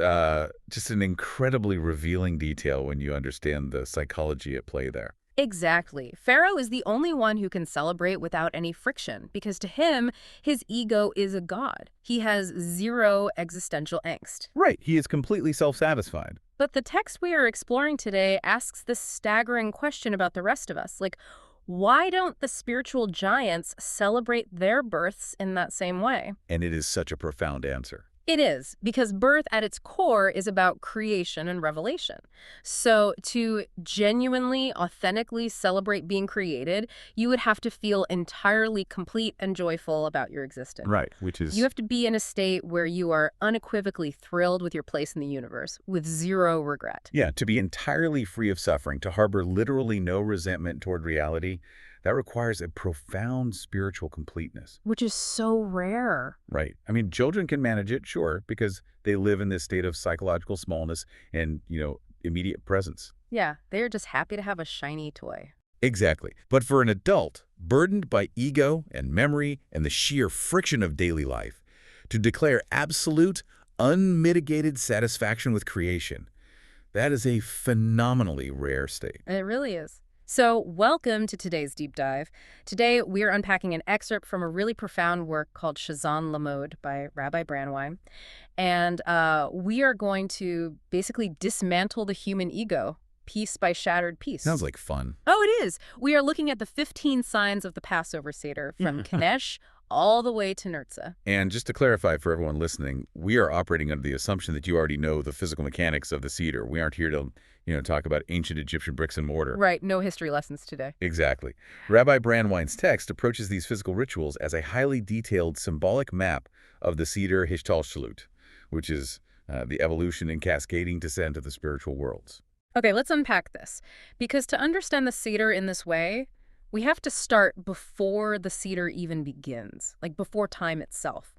just an incredibly revealing detail when you understand the psychology at play there. Exactly. Pharaoh is the only one who can celebrate without any friction, because to him, his ego is a god. He has zero existential angst. Right. He is completely self-satisfied. But the text we are exploring today asks this staggering question about the rest of us. Like, why don't the spiritual giants celebrate their births in that same way? And it is such a profound answer. It is, because birth at its core is about creation and revelation. So to genuinely, authentically celebrate being created, you would have to feel entirely complete and joyful about your existence. Right, which is... You have to be in a state where you are unequivocally thrilled with your place in the universe, with zero regret. Yeah, to be entirely free of suffering, to harbor literally no resentment toward reality, that requires a profound spiritual completeness. Which is so rare. Right. Children can manage it, sure, because they live in this state of psychological smallness and, immediate presence. Yeah, they're just happy to have a shiny toy. Exactly. But for an adult, burdened by ego and memory and the sheer friction of daily life, to declare absolute, unmitigated satisfaction with creation, that is a phenomenally rare state. It really is. So welcome to today's deep dive. Today, we're unpacking an excerpt from a really profound work called Shazan Lamod by Rabbi Brandwein. And we are going to basically dismantle the human ego, piece by shattered piece. Sounds like fun. Oh, it is. We are looking at the 15 signs of the Passover Seder, from Kanesh all the way to Nurtza. And just to clarify for everyone listening, we are operating under the assumption that you already know the physical mechanics of the Seder. We aren't here to talk about ancient Egyptian bricks and mortar. Right, no history lessons today. Exactly. Rabbi Brandwein's text approaches these physical rituals as a highly detailed symbolic map of the Seder Hishtalshalut, which is the evolution and cascading descent of the spiritual worlds. Okay, let's unpack this. Because to understand the Seder in this way, we have to start before the Seder even begins, like before time itself.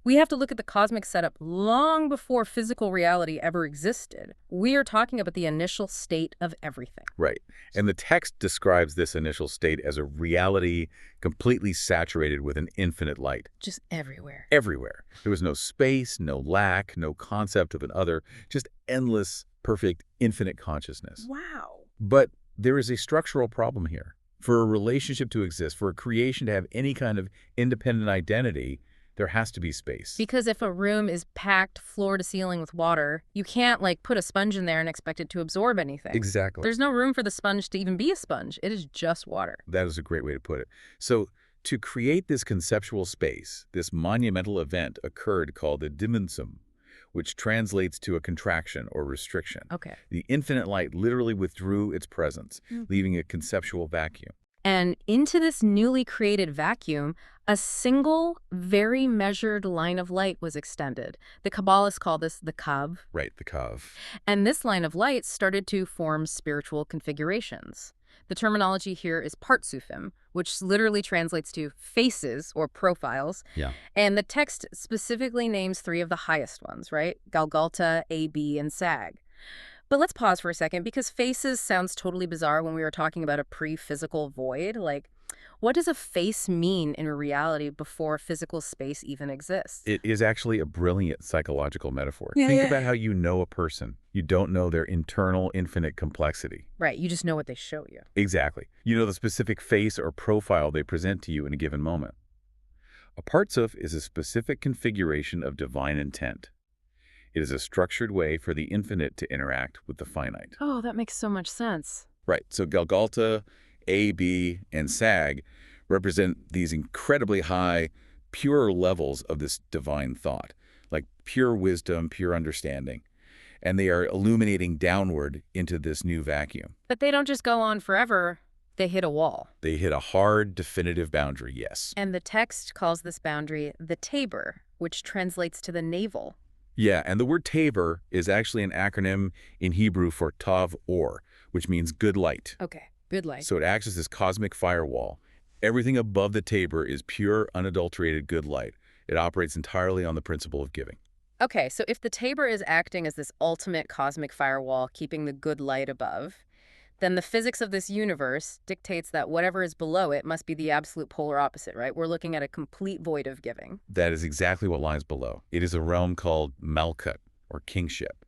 We have to look at the cosmic setup long before physical reality ever existed. We are talking about the initial state of everything. Right. And the text describes this initial state as a reality completely saturated with an infinite light. Just everywhere. Everywhere. There was no space, no lack, no concept of an other, just endless, perfect, infinite consciousness. Wow. But there is a structural problem here. For a relationship to exist, for a creation to have any kind of independent identity, there has to be space. Because if a room is packed floor to ceiling with water, you can't put a sponge in there and expect it to absorb anything. Exactly. There's no room for the sponge to even be a sponge. It is just water. That is a great way to put it. So to create this conceptual space, this monumental event occurred called a dimensum, which translates to a contraction or restriction. Okay. The infinite light literally withdrew its presence, leaving a conceptual vacuum. And into this newly created vacuum, a single, very measured line of light was extended. The Kabbalists call this the Kav. Right, the Kav. And this line of light started to form spiritual configurations. The terminology here is partsufim, which literally translates to faces or profiles. Yeah. And the text specifically names 3 of the highest ones, right? Galgalta, AB, and Sag. But let's pause for a second, because faces sounds totally bizarre when we were talking about a pre-physical void. What does a face mean in reality before physical space even exists? It is actually a brilliant psychological metaphor. Think about how you know a person. You don't know their internal infinite complexity. Right, you just know what they show you. Exactly. You know the specific face or profile they present to you in a given moment. A partsuf is a specific configuration of divine intent. It is a structured way for the infinite to interact with the finite. Oh, that makes so much sense. Right. So Galgalta, A, B, and Sag represent these incredibly high, purer levels of this divine thought, like pure wisdom, pure understanding. And they are illuminating downward into this new vacuum. But they don't just go on forever. They hit a wall. They hit a hard, definitive boundary, yes. And the text calls this boundary the tabor, which translates to the navel. Yeah, and the word tabor is actually an acronym in Hebrew for tav or, which means good light. Okay, good light. So it acts as this cosmic firewall. Everything above the tabor is pure, unadulterated good light. It operates entirely on the principle of giving. Okay, so if the tabor is acting as this ultimate cosmic firewall, keeping the good light above, then the physics of this universe dictates that whatever is below it must be the absolute polar opposite, right? We're looking at a complete void of giving. That is exactly what lies below. It is a realm called Malkut, or kingship.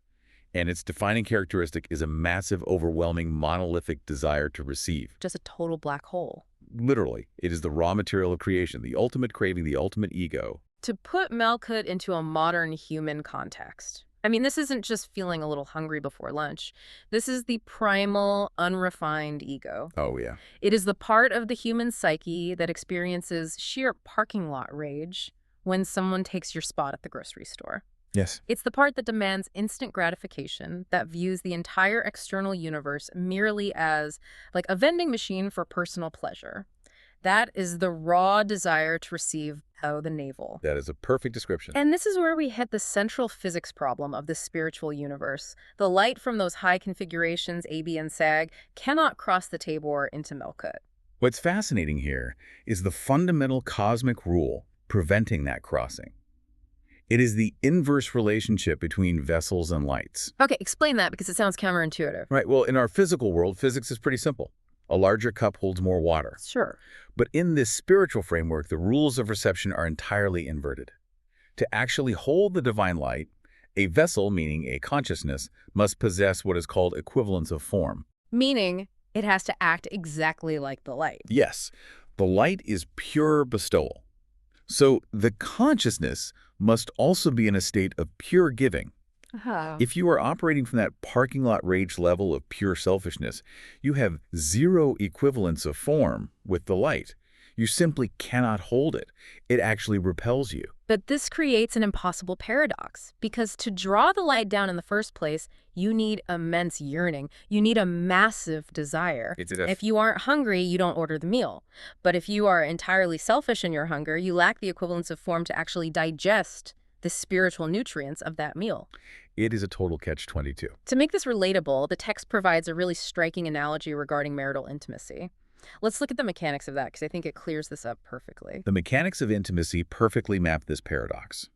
And its defining characteristic is a massive, overwhelming, monolithic desire to receive. Just a total black hole. Literally, it is the raw material of creation, the ultimate craving, the ultimate ego. To put Malkut into a modern human context, I mean, this isn't just feeling a little hungry before lunch. This is the primal, unrefined ego. Oh, yeah. It is the part of the human psyche that experiences sheer parking lot rage when someone takes your spot at the grocery store. Yes. It's the part that demands instant gratification, that views the entire external universe merely as like a vending machine for personal pleasure. That is the raw desire to receive the navel. That is a perfect description. And this is where we hit the central physics problem of the spiritual universe. The light from those high configurations, AB and SAG, cannot cross the tabor into Malkut. What's fascinating here is the fundamental cosmic rule preventing that crossing. It is the inverse relationship between vessels and lights. Okay, explain that because it sounds counterintuitive. Right, well, in our physical world, physics is pretty simple. A larger cup holds more water. Sure. But in this spiritual framework, the rules of reception are entirely inverted. To actually hold the divine light, a vessel, meaning a consciousness, must possess what is called equivalence of form. Meaning it has to act exactly like the light. Yes, the light is pure bestowal. So the consciousness must also be in a state of pure giving. If you are operating from that parking lot rage level of pure selfishness, you have zero equivalence of form with the light. You simply cannot hold it. It actually repels you. But this creates an impossible paradox, because to draw the light down in the first place, you need immense yearning. You need a massive desire. If you aren't hungry, you don't order the meal. But if you are entirely selfish in your hunger, you lack the equivalence of form to actually digest the spiritual nutrients of that meal. It is a total catch-22. To make this relatable, the text provides a really striking analogy regarding marital intimacy. Let's look at the mechanics of that, because I think it clears this up perfectly. The mechanics of intimacy perfectly map this paradox.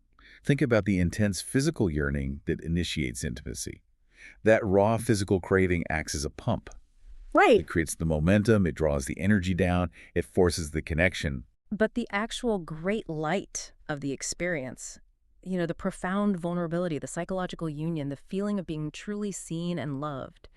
Think about the intense physical yearning that initiates intimacy. That raw physical craving acts as a pump. Right. It creates the momentum, it draws the energy down, it forces the connection. But the actual great light of the experience, the profound vulnerability, the psychological union, the feeling of being truly seen and loved,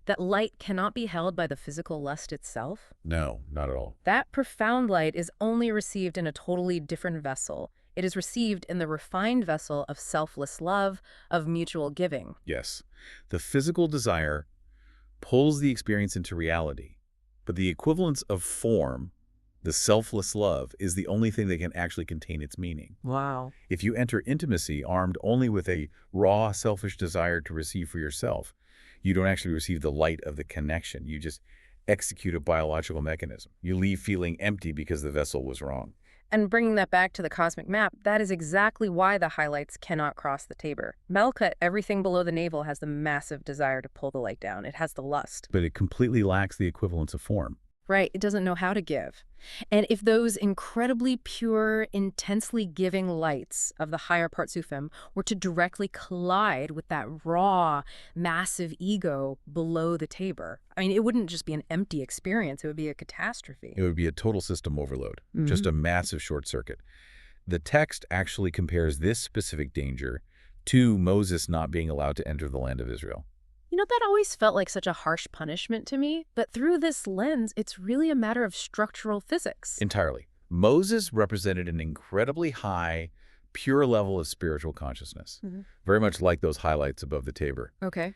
that light cannot be held by the physical lust itself. No, not at all. That profound light is only received in a totally different vessel. It is received in the refined vessel of selfless love, of mutual giving. Yes. The physical desire pulls the experience into reality, but the equivalence of form, the selfless love, is the only thing that can actually contain its meaning. Wow. If you enter intimacy armed only with a raw, selfish desire to receive for yourself, you don't actually receive the light of the connection. You just execute a biological mechanism. You leave feeling empty because the vessel was wrong. And bringing that back to the cosmic map, that is exactly why the highlights cannot cross the tabor. Malkut, everything below the navel, has the massive desire to pull the light down. It has the lust. But it completely lacks the equivalence of form. Right, it doesn't know how to give. And if those incredibly pure, intensely giving lights of the higher Partsufim were to directly collide with that raw, massive ego below the tabor, I mean, it wouldn't just be an empty experience, it would be a catastrophe. It would be a total system overload, just a massive short circuit. The text actually compares this specific danger to Moses not being allowed to enter the land of Israel. That always felt like such a harsh punishment to me, but through this lens, it's really a matter of structural physics. Entirely. Moses represented an incredibly high, pure level of spiritual consciousness, very much like those highlights above the tabor. Okay.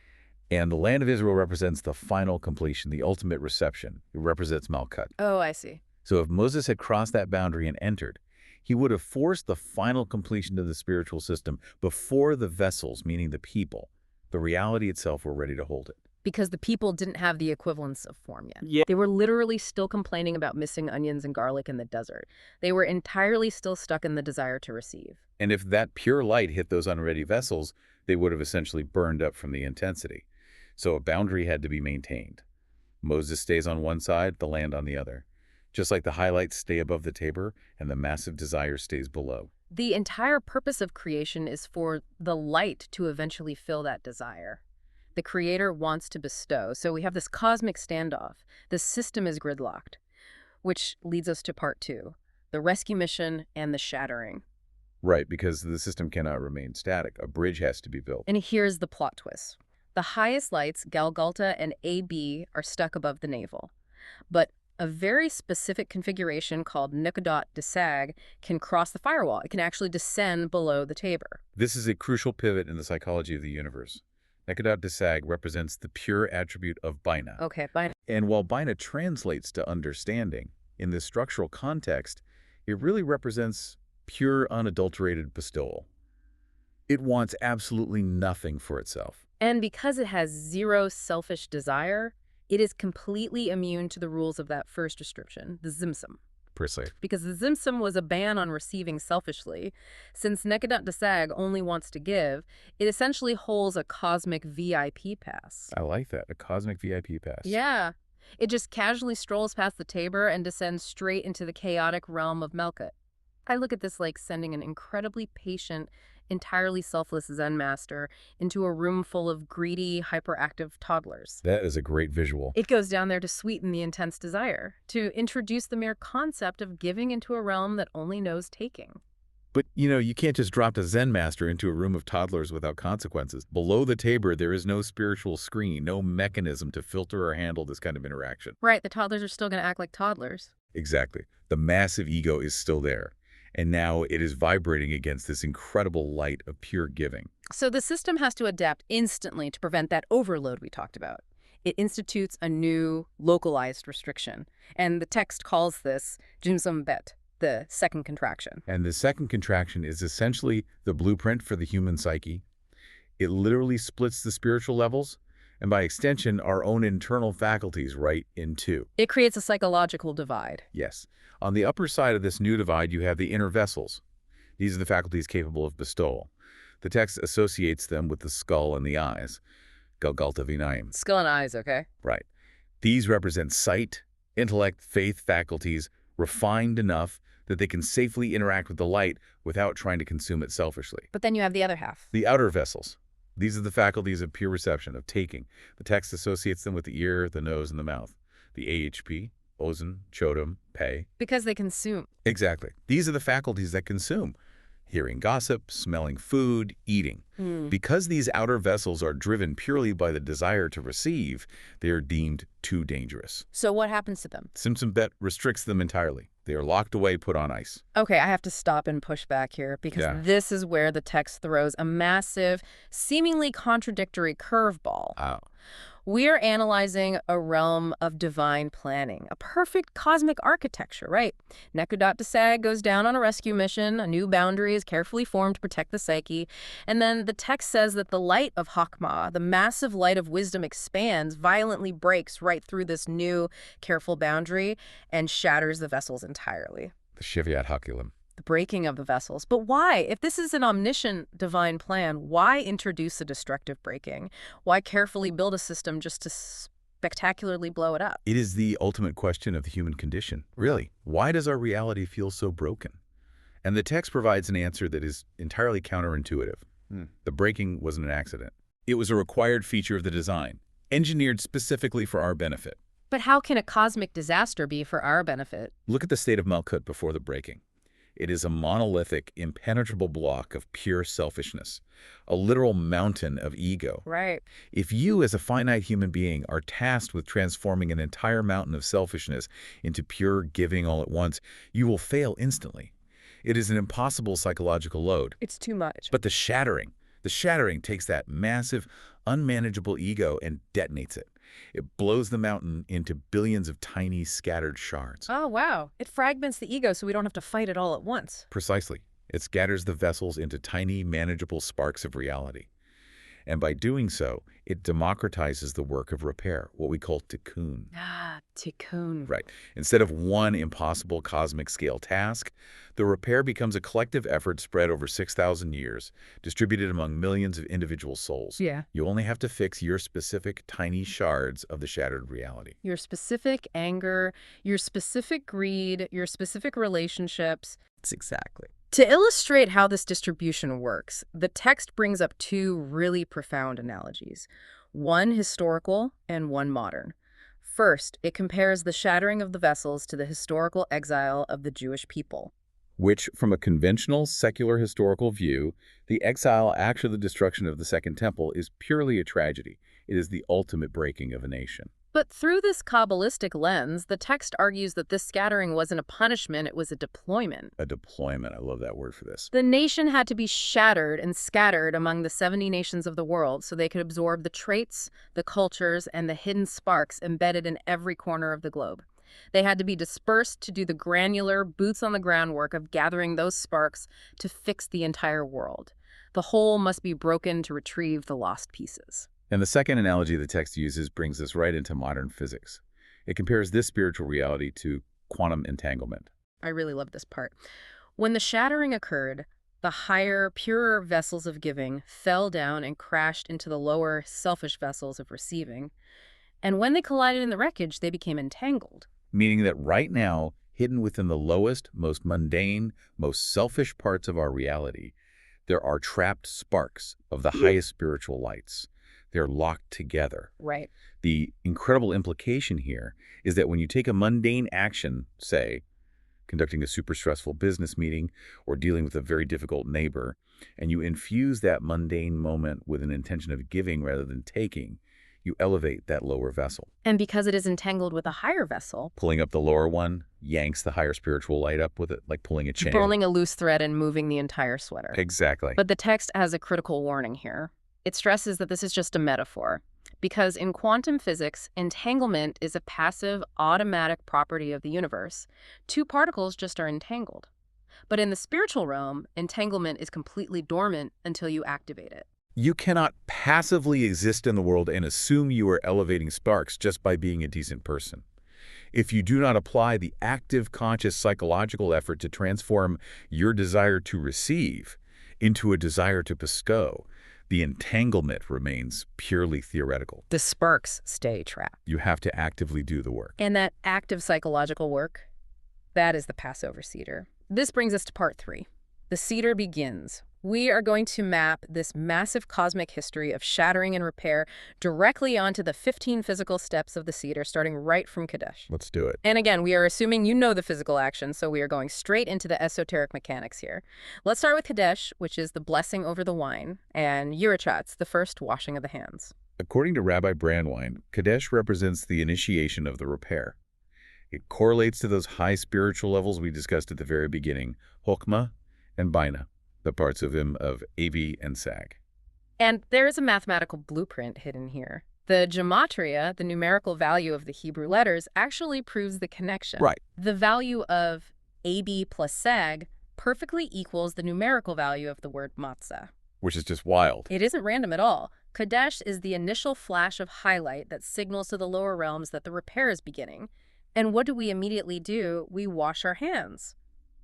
And the land of Israel represents the final completion, the ultimate reception. It represents Malkut. Oh, I see. So if Moses had crossed that boundary and entered, He would have forced the final completion of the spiritual system before the vessels, meaning the people, the reality itself, were ready to hold it. Because the people didn't have the equivalence of form yet. Yeah. They were literally still complaining about missing onions and garlic in the desert. They were entirely still stuck in the desire to receive. And if that pure light hit those unready vessels, they would have essentially burned up from the intensity. So a boundary had to be maintained. Moses stays on one side, the land on the other. Just like the highlights stay above the tabor and the massive desire stays below. The entire purpose of creation is for the light to eventually fill that desire. The Creator wants to bestow, so we have this cosmic standoff. The system is gridlocked, which leads us to part 2, the rescue mission and the shattering. Right, because the system cannot remain static. A bridge has to be built. And here's the plot twist. The highest lights, Galgalta and AB, are stuck above the navel. But a very specific configuration called Nukadot Desag can cross the firewall. It can actually descend below the tabor. This is a crucial pivot in the psychology of the universe. Nukadot Desag represents the pure attribute of Bina. Okay, fine. And while Bina translates to understanding, in this structural context, it really represents pure, unadulterated bestowal. It wants absolutely nothing for itself. And because it has zero selfish desire, it is completely immune to the rules of that first description, the Zimsum. Precisely. Because the Zimsum was a ban on receiving selfishly. Since Nukadot Desag only wants to give, it essentially holds a cosmic VIP pass. I like that, a cosmic VIP pass. Yeah. It just casually strolls past the tabor and descends straight into the chaotic realm of Melkut. I look at this like sending an incredibly patient, entirely selfless Zen master into a room full of greedy, hyperactive toddlers. That is a great visual. It goes down there to sweeten the intense desire, to introduce the mere concept of giving into a realm that only knows taking. But, you can't just drop a Zen master into a room of toddlers without consequences. Below the tabor, there is no spiritual screen, no mechanism to filter or handle this kind of interaction. Right, the toddlers are still going to act like toddlers. Exactly. The massive ego is still there. And now it is vibrating against this incredible light of pure giving. So the system has to adapt instantly to prevent that overload we talked about. It institutes a new, localized restriction. And the text calls this Jimsum Bet, the second contraction. And the second contraction is essentially the blueprint for the human psyche. It literally splits the spiritual levels, and by extension, our own internal faculties right in two. It creates a psychological divide. Yes. On the upper side of this new divide, you have the inner vessels. These are the faculties capable of bestowal. The text associates them with the skull and the eyes. Galgalta Vinayam. Skull and eyes, okay? Right. These represent sight, intellect, faith faculties, refined enough that they can safely interact with the light without trying to consume it selfishly. But then you have the other half. The outer vessels. These are the faculties of pure reception, of taking. The text associates them with the ear, the nose, and the mouth. The AHP, Ozen, Chodam, Pei. Because they consume. Exactly. These are the faculties that consume. Hearing gossip, smelling food, eating. Because these outer vessels are driven purely by the desire to receive, they are deemed too dangerous. So what happens to them? Zimsum Bet restricts them entirely. They are locked away, put on ice. Okay, I have to stop and push back here because this is where the text throws a massive, seemingly contradictory curveball. Oh. We're analyzing a realm of divine planning, a perfect cosmic architecture, right? Nukadot Desag goes down on a rescue mission, a new boundary is carefully formed to protect the psyche, and then the text says that the light of Hakma, the massive light of wisdom, expands, violently breaks right through this new, careful boundary, and shatters the vessels entirely. The Shivyat Hakilim. The breaking of the vessels. But why? If this is an omniscient divine plan, why introduce a destructive breaking? Why carefully build a system just to spectacularly blow it up? It is the ultimate question of the human condition. Really, why does our reality feel so broken? And the text provides an answer that is entirely counterintuitive. The breaking wasn't an accident. It was a required feature of the design, engineered specifically for our benefit. But how can a cosmic disaster be for our benefit? Look at the state of Malkut before the breaking. It is a monolithic, impenetrable block of pure selfishness, a literal mountain of ego. Right. If you, as a finite human being, are tasked with transforming an entire mountain of selfishness into pure giving all at once, you will fail instantly. It is an impossible psychological load. It's too much. But the shattering takes that massive, unmanageable ego and detonates it. It blows the mountain into billions of tiny, scattered shards. Oh, wow. It fragments the ego so we don't have to fight it all at once. Precisely. It scatters the vessels into tiny, manageable sparks of reality. And by doing so, it democratizes the work of repair, what we call tikkun. Ah, tikkun. Right. Instead of one impossible cosmic scale task, the repair becomes a collective effort spread over 6,000 years, distributed among millions of individual souls. Yeah. You only have to fix your specific tiny shards of the shattered reality. Your specific anger, your specific greed, your specific relationships. Exactly. To illustrate how this distribution works, the text brings up two really profound analogies, one historical and one modern. First, it compares the shattering of the vessels to the historical exile of the Jewish people. Which, from a conventional, secular historical view, the exile after the destruction of the Second Temple is purely a tragedy. It is the ultimate breaking of a nation. But through this Kabbalistic lens, the text argues that this scattering wasn't a punishment, it was a deployment. A deployment. I love that word for this. The nation had to be shattered and scattered among the 70 nations of the world so they could absorb the traits, the cultures, and the hidden sparks embedded in every corner of the globe. They had to be dispersed to do the granular, boots-on-the-ground work of gathering those sparks to fix the entire world. The whole must be broken to retrieve the lost pieces. And the second analogy the text uses brings us right into modern physics. It compares this spiritual reality to quantum entanglement. I really love this part. When the shattering occurred, the higher, purer vessels of giving fell down and crashed into the lower, selfish vessels of receiving. And when they collided in the wreckage, they became entangled. Meaning that right now, hidden within the lowest, most mundane, most selfish parts of our reality, there are trapped sparks of the highest spiritual lights. They're locked together. Right. The incredible implication here is that when you take a mundane action, say, conducting a super stressful business meeting or dealing with a very difficult neighbor, and you infuse that mundane moment with an intention of giving rather than taking, you elevate that lower vessel. And because it is entangled with a higher vessel, Pulling up the lower one yanks the higher spiritual light up with it, like pulling a chain. pulling a loose thread and moving the entire sweater. Exactly. But the text has a critical warning here. It stresses that this is just a metaphor, because in quantum physics, entanglement is a passive, automatic property of the universe. Two particles just are entangled. But in the spiritual realm, entanglement is completely dormant until you activate it. You cannot passively exist in the world and assume you are elevating sparks just by being a decent person. If you do not apply the active, conscious, psychological effort to transform your desire to receive into a desire to bestow, the entanglement remains purely theoretical. The sparks stay trapped. You have to actively do the work. And that active psychological work, that is the Passover Seder. This brings us to part 3. The Seder begins. We are going to map this massive cosmic history of shattering and repair directly onto the 15 physical steps of the Seder, starting right from Kadesh. Let's do it. And again, we are assuming you know the physical action, so we are going straight into the esoteric mechanics here. Let's start with Kadesh, which is the blessing over the wine, and Yirachatz, the first washing of the hands. According to Rabbi Brandwein, Kadesh represents the initiation of the repair. It correlates to those high spiritual levels we discussed at the very beginning, Chokmah and Bina, the parts of him of Avi and Sag. And there is a mathematical blueprint hidden here. The gematria, the numerical value of the Hebrew letters, actually proves the connection. Right. The value of AB plus Sag perfectly equals the numerical value of the word matzah. Which is just wild. It isn't random at all. Kadesh is the initial flash of highlight that signals to the lower realms that the repair is beginning. And what do we immediately do? We wash our hands.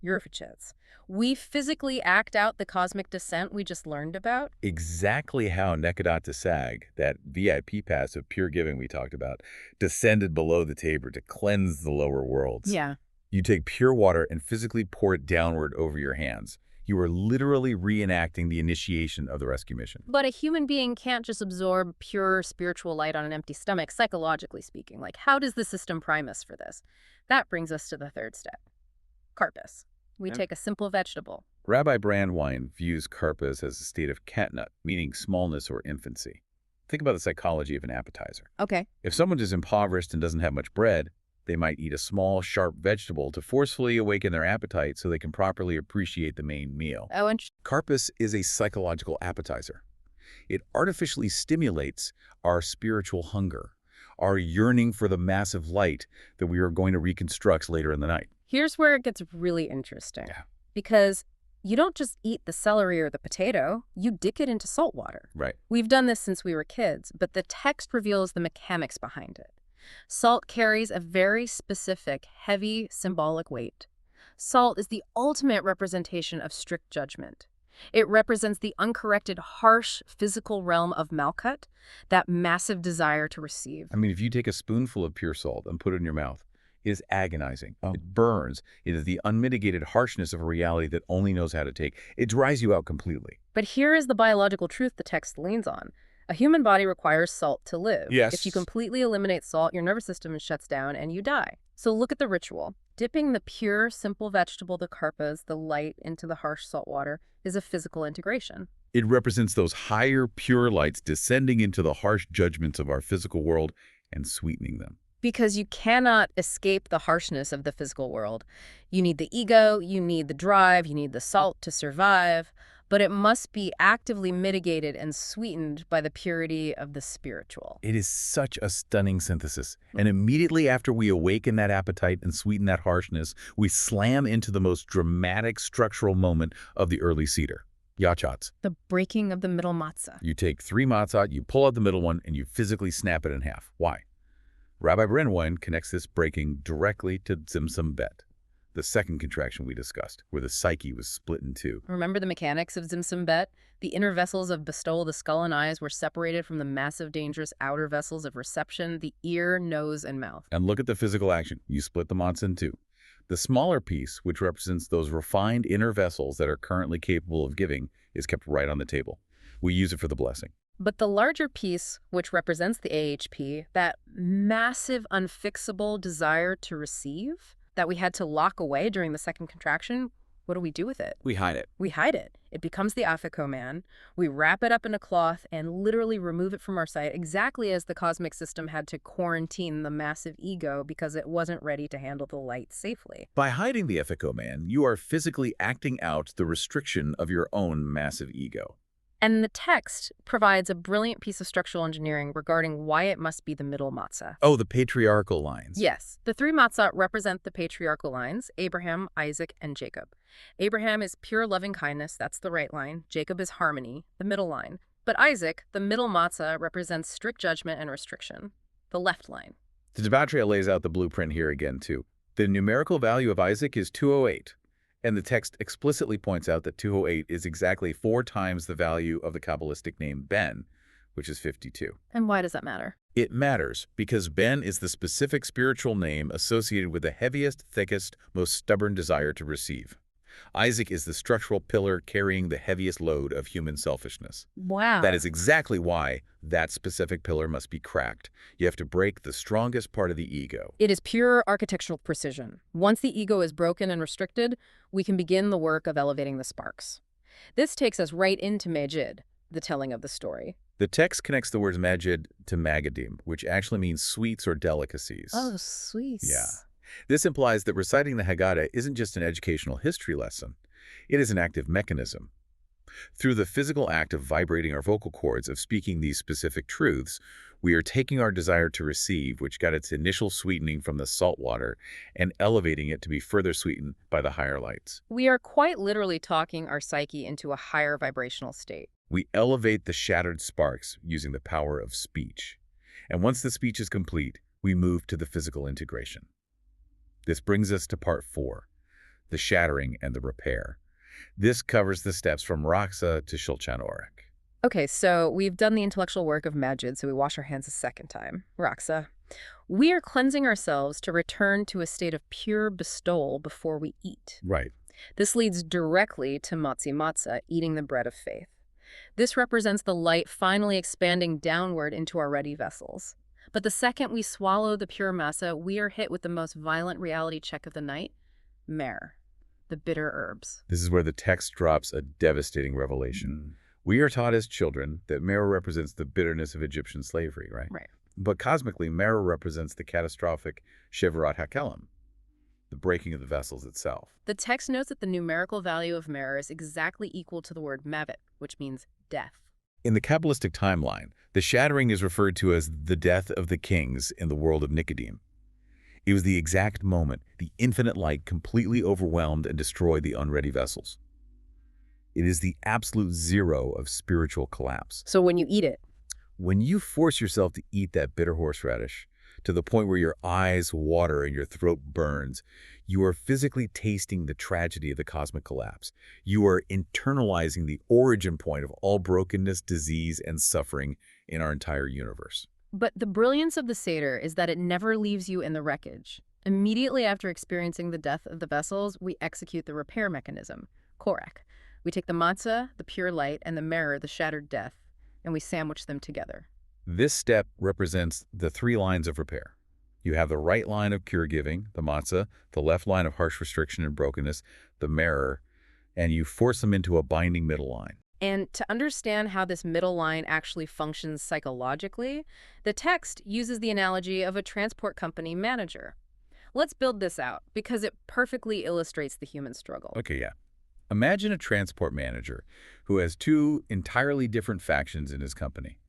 Yirachatz. We physically act out the cosmic descent we just learned about. Exactly how Nekadat to Sag, that VIP pass of pure giving we talked about, descended below the Tabor to cleanse the lower worlds. Yeah. You take pure water and physically pour it downward over your hands. You are literally reenacting the initiation of the rescue mission. But a human being can't just absorb pure spiritual light on an empty stomach, psychologically speaking. Like, how does the system prime us for this? That brings us to the third step. Karpas. We take a simple vegetable. Rabbi Brandwein views karpas as a state of katnut, meaning smallness or infancy. Think about the psychology of an appetizer. Okay. If someone is impoverished and doesn't have much bread, they might eat a small, sharp vegetable to forcefully awaken their appetite so they can properly appreciate the main meal. Oh, and Karpas is a psychological appetizer. It artificially stimulates our spiritual hunger, our yearning for the massive light that we are going to reconstruct later in the night. Here's where it gets really interesting. Yeah. Because you don't just eat the celery or the potato, you dip it into salt water. Right. We've done this since we were kids, but the text reveals the mechanics behind it. Salt carries a very specific, heavy, symbolic weight. Salt is the ultimate representation of strict judgment. It represents the uncorrected, harsh, physical realm of Malkut, that massive desire to receive. I mean, if you take a spoonful of pure salt and put it in your mouth, it is agonizing. Oh. It burns. It is the unmitigated harshness of a reality that only knows how to take. It dries you out completely. But here is the biological truth the text leans on. A human body requires salt to live. Yes. If you completely eliminate salt, your nervous system shuts down and you die. So look at the ritual. Dipping the pure, simple vegetable, the karpas, the light, into the harsh salt water is a physical integration. It represents those higher, pure lights descending into the harsh judgments of our physical world and sweetening them. Because you cannot escape the harshness of the physical world. You need the ego, you need the drive, you need the salt to survive, but it must be actively mitigated and sweetened by the purity of the spiritual. It is such a stunning synthesis. And immediately after we awaken that appetite and sweeten that harshness, we slam into the most dramatic structural moment of the early Seder. Yachats. The breaking of the middle matzah. You take 3 matzot, you pull out the middle one, and you physically snap it in half. Why? Rabbi Brenwein connects this breaking directly to Tzimtzum Bet, the second contraction we discussed, where the psyche was split in two. Remember the mechanics of Tzimtzum Bet? The inner vessels of bestowal, the skull and eyes, were separated from the massive, dangerous outer vessels of reception, the ear, nose, and mouth. And look at the physical action. You split the matzah in two. The smaller piece, which represents those refined inner vessels that are currently capable of giving, is kept right on the table. We use it for the blessing. But the larger piece, which represents the AHP, that massive, unfixable desire to receive that we had to lock away during the second contraction, what do we do with it? We hide it. We hide it. It becomes the afikoman. We wrap it up in a cloth and literally remove it from our sight, exactly as the cosmic system had to quarantine the massive ego because it wasn't ready to handle the light safely. By hiding the Ephicoman, you are physically acting out the restriction of your own massive ego. And the text provides a brilliant piece of structural engineering regarding why it must be the middle matzah. Oh, the patriarchal lines. Yes. The 3 matzah represent the patriarchal lines, Abraham, Isaac, and Jacob. Abraham is pure loving kindness, that's the right line. Jacob is harmony, the middle line. But Isaac, the middle matzah, represents strict judgment and restriction, the left line. The Debatria lays out the blueprint here again, too. The numerical value of Isaac is 208. And the text explicitly points out that 208 is exactly 4 times the value of the Kabbalistic name Ben, which is 52. And why does that matter? It matters because Ben is the specific spiritual name associated with the heaviest, thickest, most stubborn desire to receive. Isaac is the structural pillar carrying the heaviest load of human selfishness. Wow. That is exactly why that specific pillar must be cracked. You have to break the strongest part of the ego. It is pure architectural precision. Once the ego is broken and restricted, we can begin the work of elevating the sparks. This takes us right into Majid, the telling of the story. The text connects the words Majid to Magadim, which actually means sweets or delicacies. Oh, sweets. Yeah. This implies that reciting the Haggadah isn't just an educational history lesson. It is an active mechanism. Through the physical act of vibrating our vocal cords, of speaking these specific truths, we are taking our desire to receive, which got its initial sweetening from the salt water, and elevating it to be further sweetened by the higher lights. We are quite literally talking our psyche into a higher vibrational state. We elevate the shattered sparks using the power of speech. And once the speech is complete, we move to the physical integration. This brings us to part 4, the shattering and the repair. This covers the steps from Raksa to Shulchan Aruch. Okay, so we've done the intellectual work of Majid, so we wash our hands a second time. Raksa. We are cleansing ourselves to return to a state of pure bestowal before we eat. Right. This leads directly to Matzi Matzah, eating the bread of faith. This represents the light finally expanding downward into our ready vessels. But the second we swallow the pure masa, we are hit with the most violent reality check of the night, mer, the bitter herbs. This is where the text drops a devastating revelation. We are taught as children that marrow represents the bitterness of Egyptian slavery, right? Right. But cosmically, marrow represents the catastrophic Shevarat HaKelim, the breaking of the vessels itself. The text notes that the numerical value of mer is exactly equal to the word mavet, which means death. In the Kabbalistic timeline, the shattering is referred to as the death of the kings in the world of Nicodim. It was the exact moment the infinite light completely overwhelmed and destroyed the unready vessels. It is the absolute zero of spiritual collapse. So when you eat it, When you force yourself to eat that bitter horseradish, to the point where your eyes water and your throat burns, you are physically tasting the tragedy of the cosmic collapse. You are internalizing the origin point of all brokenness, disease, and suffering in our entire universe. but the brilliance of the Seder is that it never leaves you in the wreckage. Immediately after experiencing the death of the vessels, we execute the repair mechanism, Korach. We take the matzah, the pure light, and the mirror, the shattered death, and we sandwich them together. This step represents the 3 lines of repair. You have the right line of cure-giving, the matzah, the left line of harsh restriction and brokenness, the mirror, and you force them into a binding middle line. And to understand how this middle line actually functions psychologically, the text uses the analogy of a transport company manager. Let's build this out, because it perfectly illustrates the human struggle. Okay, yeah. Imagine a transport manager who has 2 entirely different factions in his company.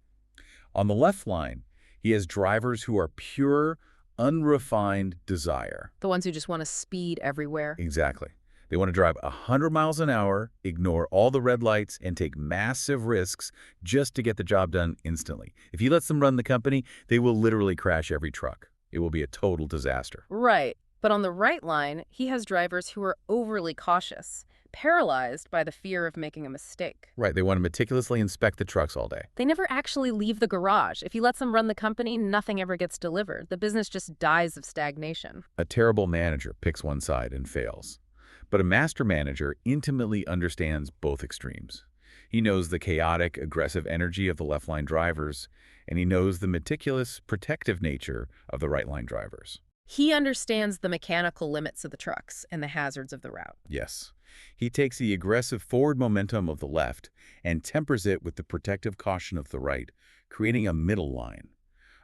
On the left line, he has drivers who are pure, unrefined desire. The ones who just want to speed everywhere. Exactly. They want to drive 100 miles an hour, ignore all the red lights, and take massive risks just to get the job done instantly. If he lets them run the company, they will literally crash every truck. It will be a total disaster. Right. But on the right line, he has drivers who are overly cautious, paralyzed by the fear of making a mistake. Right, they want to meticulously inspect the trucks all day. They never actually leave the garage. If he lets them run the company, nothing ever gets delivered. The business just dies of stagnation. A terrible manager picks one side and fails. But a master manager intimately understands both extremes. He knows the chaotic, aggressive energy of the left-line drivers, and he knows the meticulous, protective nature of the right-line drivers. He understands the mechanical limits of the trucks and the hazards of the route. Yes. He takes the aggressive forward momentum of the left and tempers it with the protective caution of the right, creating a middle line,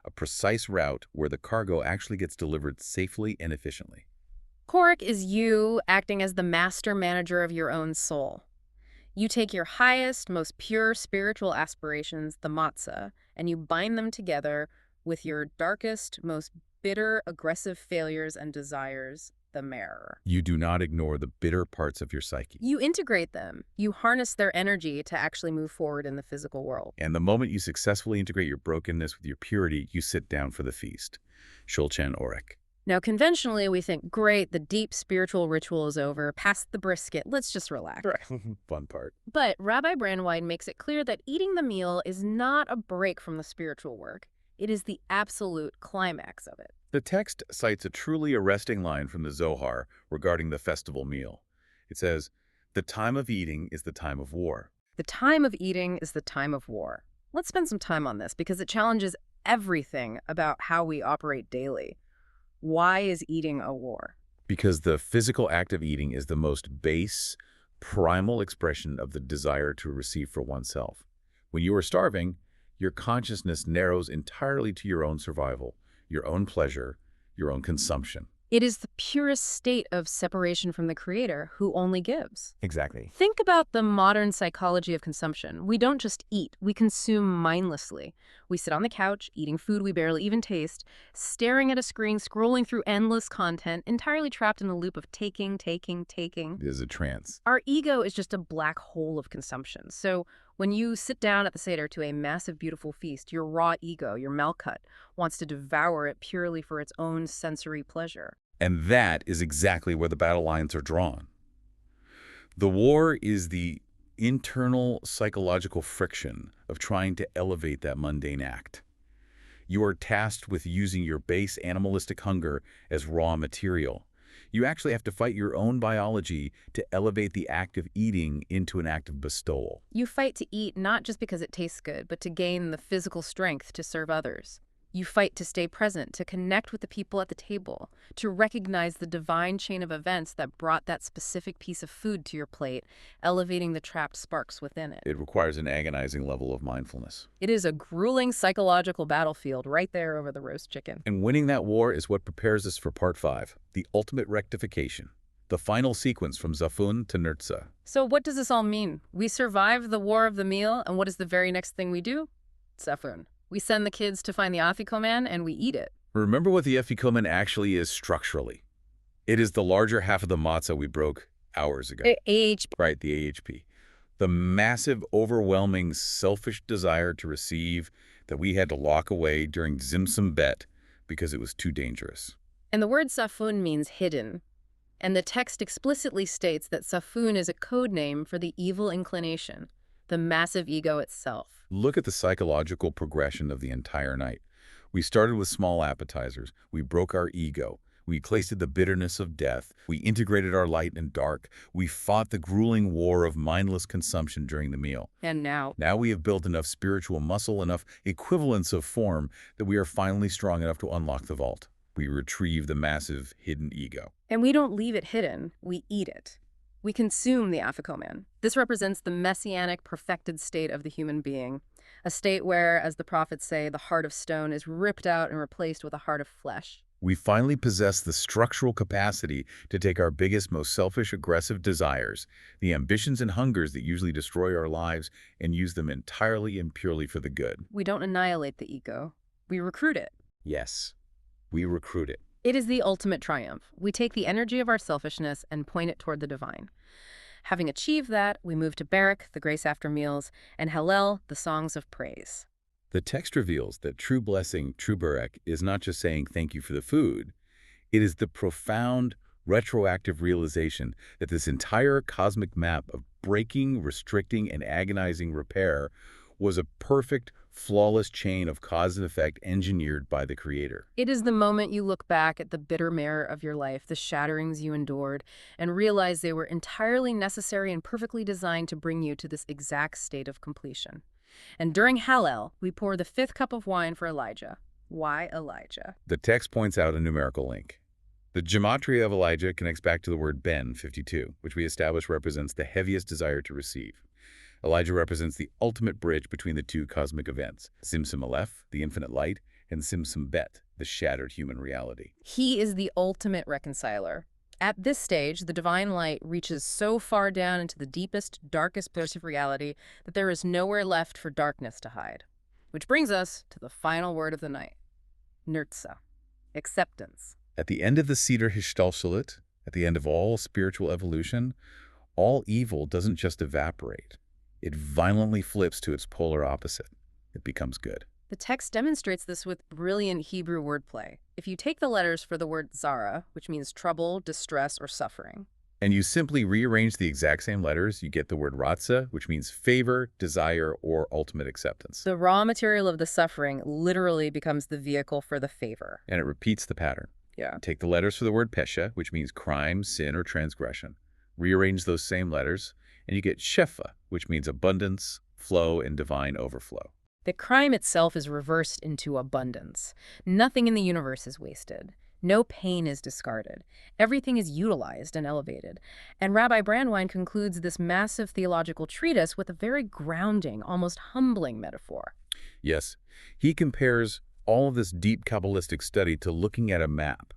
a precise route where the cargo actually gets delivered safely and efficiently. Korach is you acting as the master manager of your own soul. You take your highest, most pure spiritual aspirations, the matzah, and you bind them together with your darkest, most bitter, aggressive failures and desires, the mirror. You do not ignore the bitter parts of your psyche. You integrate them. You harness their energy to actually move forward in the physical world. And the moment you successfully integrate your brokenness with your purity, you sit down for the feast. Shulchan Orech. Now, conventionally, we think, great, the deep spiritual ritual is over, past the brisket, let's just relax. Right. Fun part. But Rabbi Brandwein makes it clear that eating the meal is not a break from the spiritual work. It is the absolute climax of it. The text cites a truly arresting line from the Zohar regarding the festival meal. It says, "The time of eating is the time of war." The time of eating is the time of war. Let's spend some time on this because it challenges everything about how we operate daily. Why is eating a war? Because the physical act of eating is the most base, primal expression of the desire to receive for oneself. When you are starving, your consciousness narrows entirely to your own survival, your own pleasure, your own consumption. It is the purest state of separation from the Creator who only gives. Exactly. Think about the modern psychology of consumption. We don't just eat, we consume mindlessly. We sit on the couch, eating food we barely even taste, staring at a screen, scrolling through endless content, entirely trapped in a loop of taking. It is a trance. Our ego is just a black hole of consumption. So when you sit down at the Seder to a massive, beautiful feast, your raw ego, your malkut, wants to devour it purely for its own sensory pleasure. And that is exactly where the battle lines are drawn. The war is the internal psychological friction of trying to elevate that mundane act. You are tasked with using your base animalistic hunger as raw material. You actually have to fight your own biology to elevate the act of eating into an act of bestowal. You fight to eat not just because it tastes good, but to gain the physical strength to serve others. You fight to stay present, to connect with the people at the table, to recognize the divine chain of events that brought that specific piece of food to your plate, elevating the trapped sparks within it. It requires an agonizing level of mindfulness. It is a grueling psychological battlefield right there over the roast chicken. And winning that war is what prepares us for part 5, the ultimate rectification, the final sequence from Zafun to Nurtza. So what does this all mean? We survive the war of the meal, and what is the very next thing we do? Safun. We send the kids to find the afikoman, and we eat it. Remember what the afikoman actually is structurally. It is the larger half of the matzah we broke hours ago. AHP. Right, the AHP. The massive, overwhelming, selfish desire to receive that we had to lock away during Zimtzum Bet because it was too dangerous. And the word safun means hidden. And the text explicitly states that safun is a code name for the evil inclination, the massive ego itself. Look at the psychological progression of the entire night. We started with small appetizers. We broke our ego. We tasted the bitterness of death. We integrated our light and dark. We fought the grueling war of mindless consumption during the meal. And now? Now we have built enough spiritual muscle, enough equivalence of form, that we are finally strong enough to unlock the vault. We retrieve the massive hidden ego. And we don't leave it hidden. We eat it. We consume the afikoman. This represents the messianic, perfected state of the human being, a state where, as the prophets say, the heart of stone is ripped out and replaced with a heart of flesh. We finally possess the structural capacity to take our biggest, most selfish, aggressive desires, the ambitions and hungers that usually destroy our lives, and use them entirely and purely for the good. We don't annihilate the ego. We recruit it. Yes, we recruit it. It is the ultimate triumph. We take the energy of our selfishness and point it toward the divine. Having achieved that, we move to Barak, the grace after meals, and Hallel, the songs of praise. The text reveals that true blessing, true barak, is not just saying thank you for the food. It is the profound, retroactive realization that this entire cosmic map of breaking, restricting, and agonizing repair was a perfect, flawless chain of cause and effect engineered by the Creator. It is the moment you look back at the bitter mirror of your life, the shatterings you endured, and realize they were entirely necessary and perfectly designed to bring you to this exact state of completion. And during Hallel, we pour the 5th cup of wine for Elijah. Why Elijah? The text points out a numerical link. The gematria of Elijah connects back to the word Ben, 52, which we established represents the heaviest desire to receive. Elijah represents the ultimate bridge between the two cosmic events, Tzimtzum Aleph, the infinite light, and Tzimtzum Bet, the shattered human reality. He is the ultimate reconciler. At this stage, the divine light reaches so far down into the deepest, darkest place of reality that there is nowhere left for darkness to hide. Which brings us to the final word of the night, Nurtza, acceptance. At the end of the Seder Hishtalshalut, at the end of all spiritual evolution, all evil doesn't just evaporate. It violently flips to its polar opposite. It becomes good. The text demonstrates this with brilliant Hebrew wordplay. If you take the letters for the word zara, which means trouble, distress, or suffering, and you simply rearrange the exact same letters, you get the word ratza, which means favor, desire, or ultimate acceptance. the raw material of the suffering literally becomes the vehicle for the favor. And it repeats the pattern. Yeah. Take the letters for the word pesha, which means crime, sin, or transgression. Rearrange those same letters, and you get shefa, which means abundance, flow, and divine overflow. The crime itself is reversed into abundance. Nothing in the universe is wasted. No pain is discarded. Everything is utilized and elevated. And Rabbi Brandwein concludes this massive theological treatise with a very grounding, almost humbling metaphor. Yes, he compares all of this deep Kabbalistic study to looking at a map.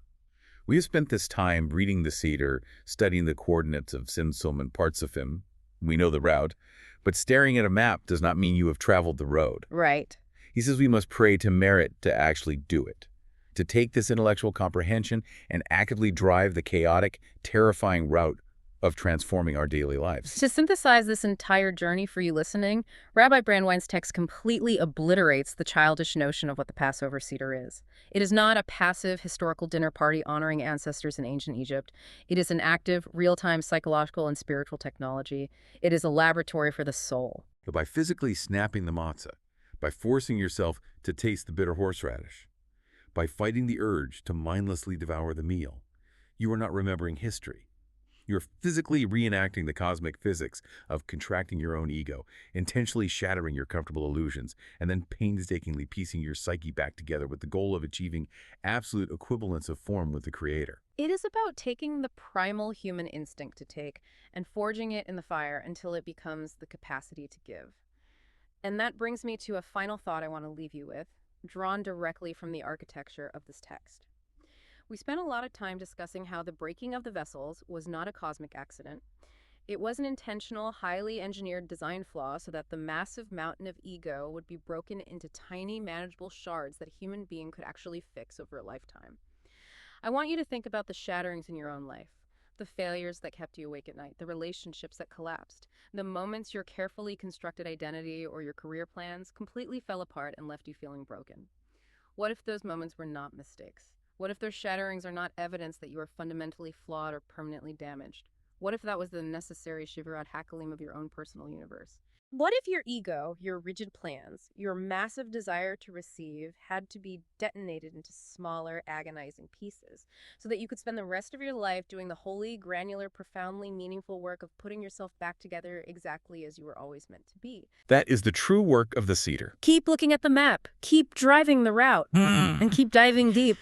We have spent this time reading the Seder, studying the coordinates of Tzimtzum and Partzufim. We know the route. But staring at a map does not mean you have traveled the road. Right. He says we must pray to merit to actually do it, to take this intellectual comprehension and actively drive the chaotic, terrifying route of transforming our daily lives. To synthesize this entire journey for you listening, Rabbi Brandwein's text completely obliterates the childish notion of what the Passover Seder is. It is not a passive historical dinner party honoring ancestors in ancient Egypt. It is an active, real-time psychological and spiritual technology. It is a laboratory for the soul. But by physically snapping the matzah, by forcing yourself to taste the bitter horseradish, by fighting the urge to mindlessly devour the meal, you are not remembering history. You're physically reenacting the cosmic physics of contracting your own ego, intentionally shattering your comfortable illusions, and then painstakingly piecing your psyche back together with the goal of achieving absolute equivalence of form with the Creator. It is about taking the primal human instinct to take and forging it in the fire until it becomes the capacity to give. And that brings me to a final thought I want to leave you with, drawn directly from the architecture of this text. We spent a lot of time discussing how the breaking of the vessels was not a cosmic accident. It was an intentional, highly engineered design flaw so that the massive mountain of ego would be broken into tiny, manageable shards that a human being could actually fix over a lifetime. I want you to think about the shatterings in your own life, the failures that kept you awake at night, the relationships that collapsed, the moments your carefully constructed identity or your career plans completely fell apart and left you feeling broken. What if those moments were not mistakes? What if those shatterings are not evidence that you are fundamentally flawed or permanently damaged? What if that was the necessary Shivarat Hakalim of your own personal universe? What if your ego, your rigid plans, your massive desire to receive had to be detonated into smaller, agonizing pieces so that you could spend the rest of your life doing the holy, granular, profoundly meaningful work of putting yourself back together exactly as you were always meant to be? That is the true work of the Seder. Keep looking at the map, keep driving the route, and keep diving deep.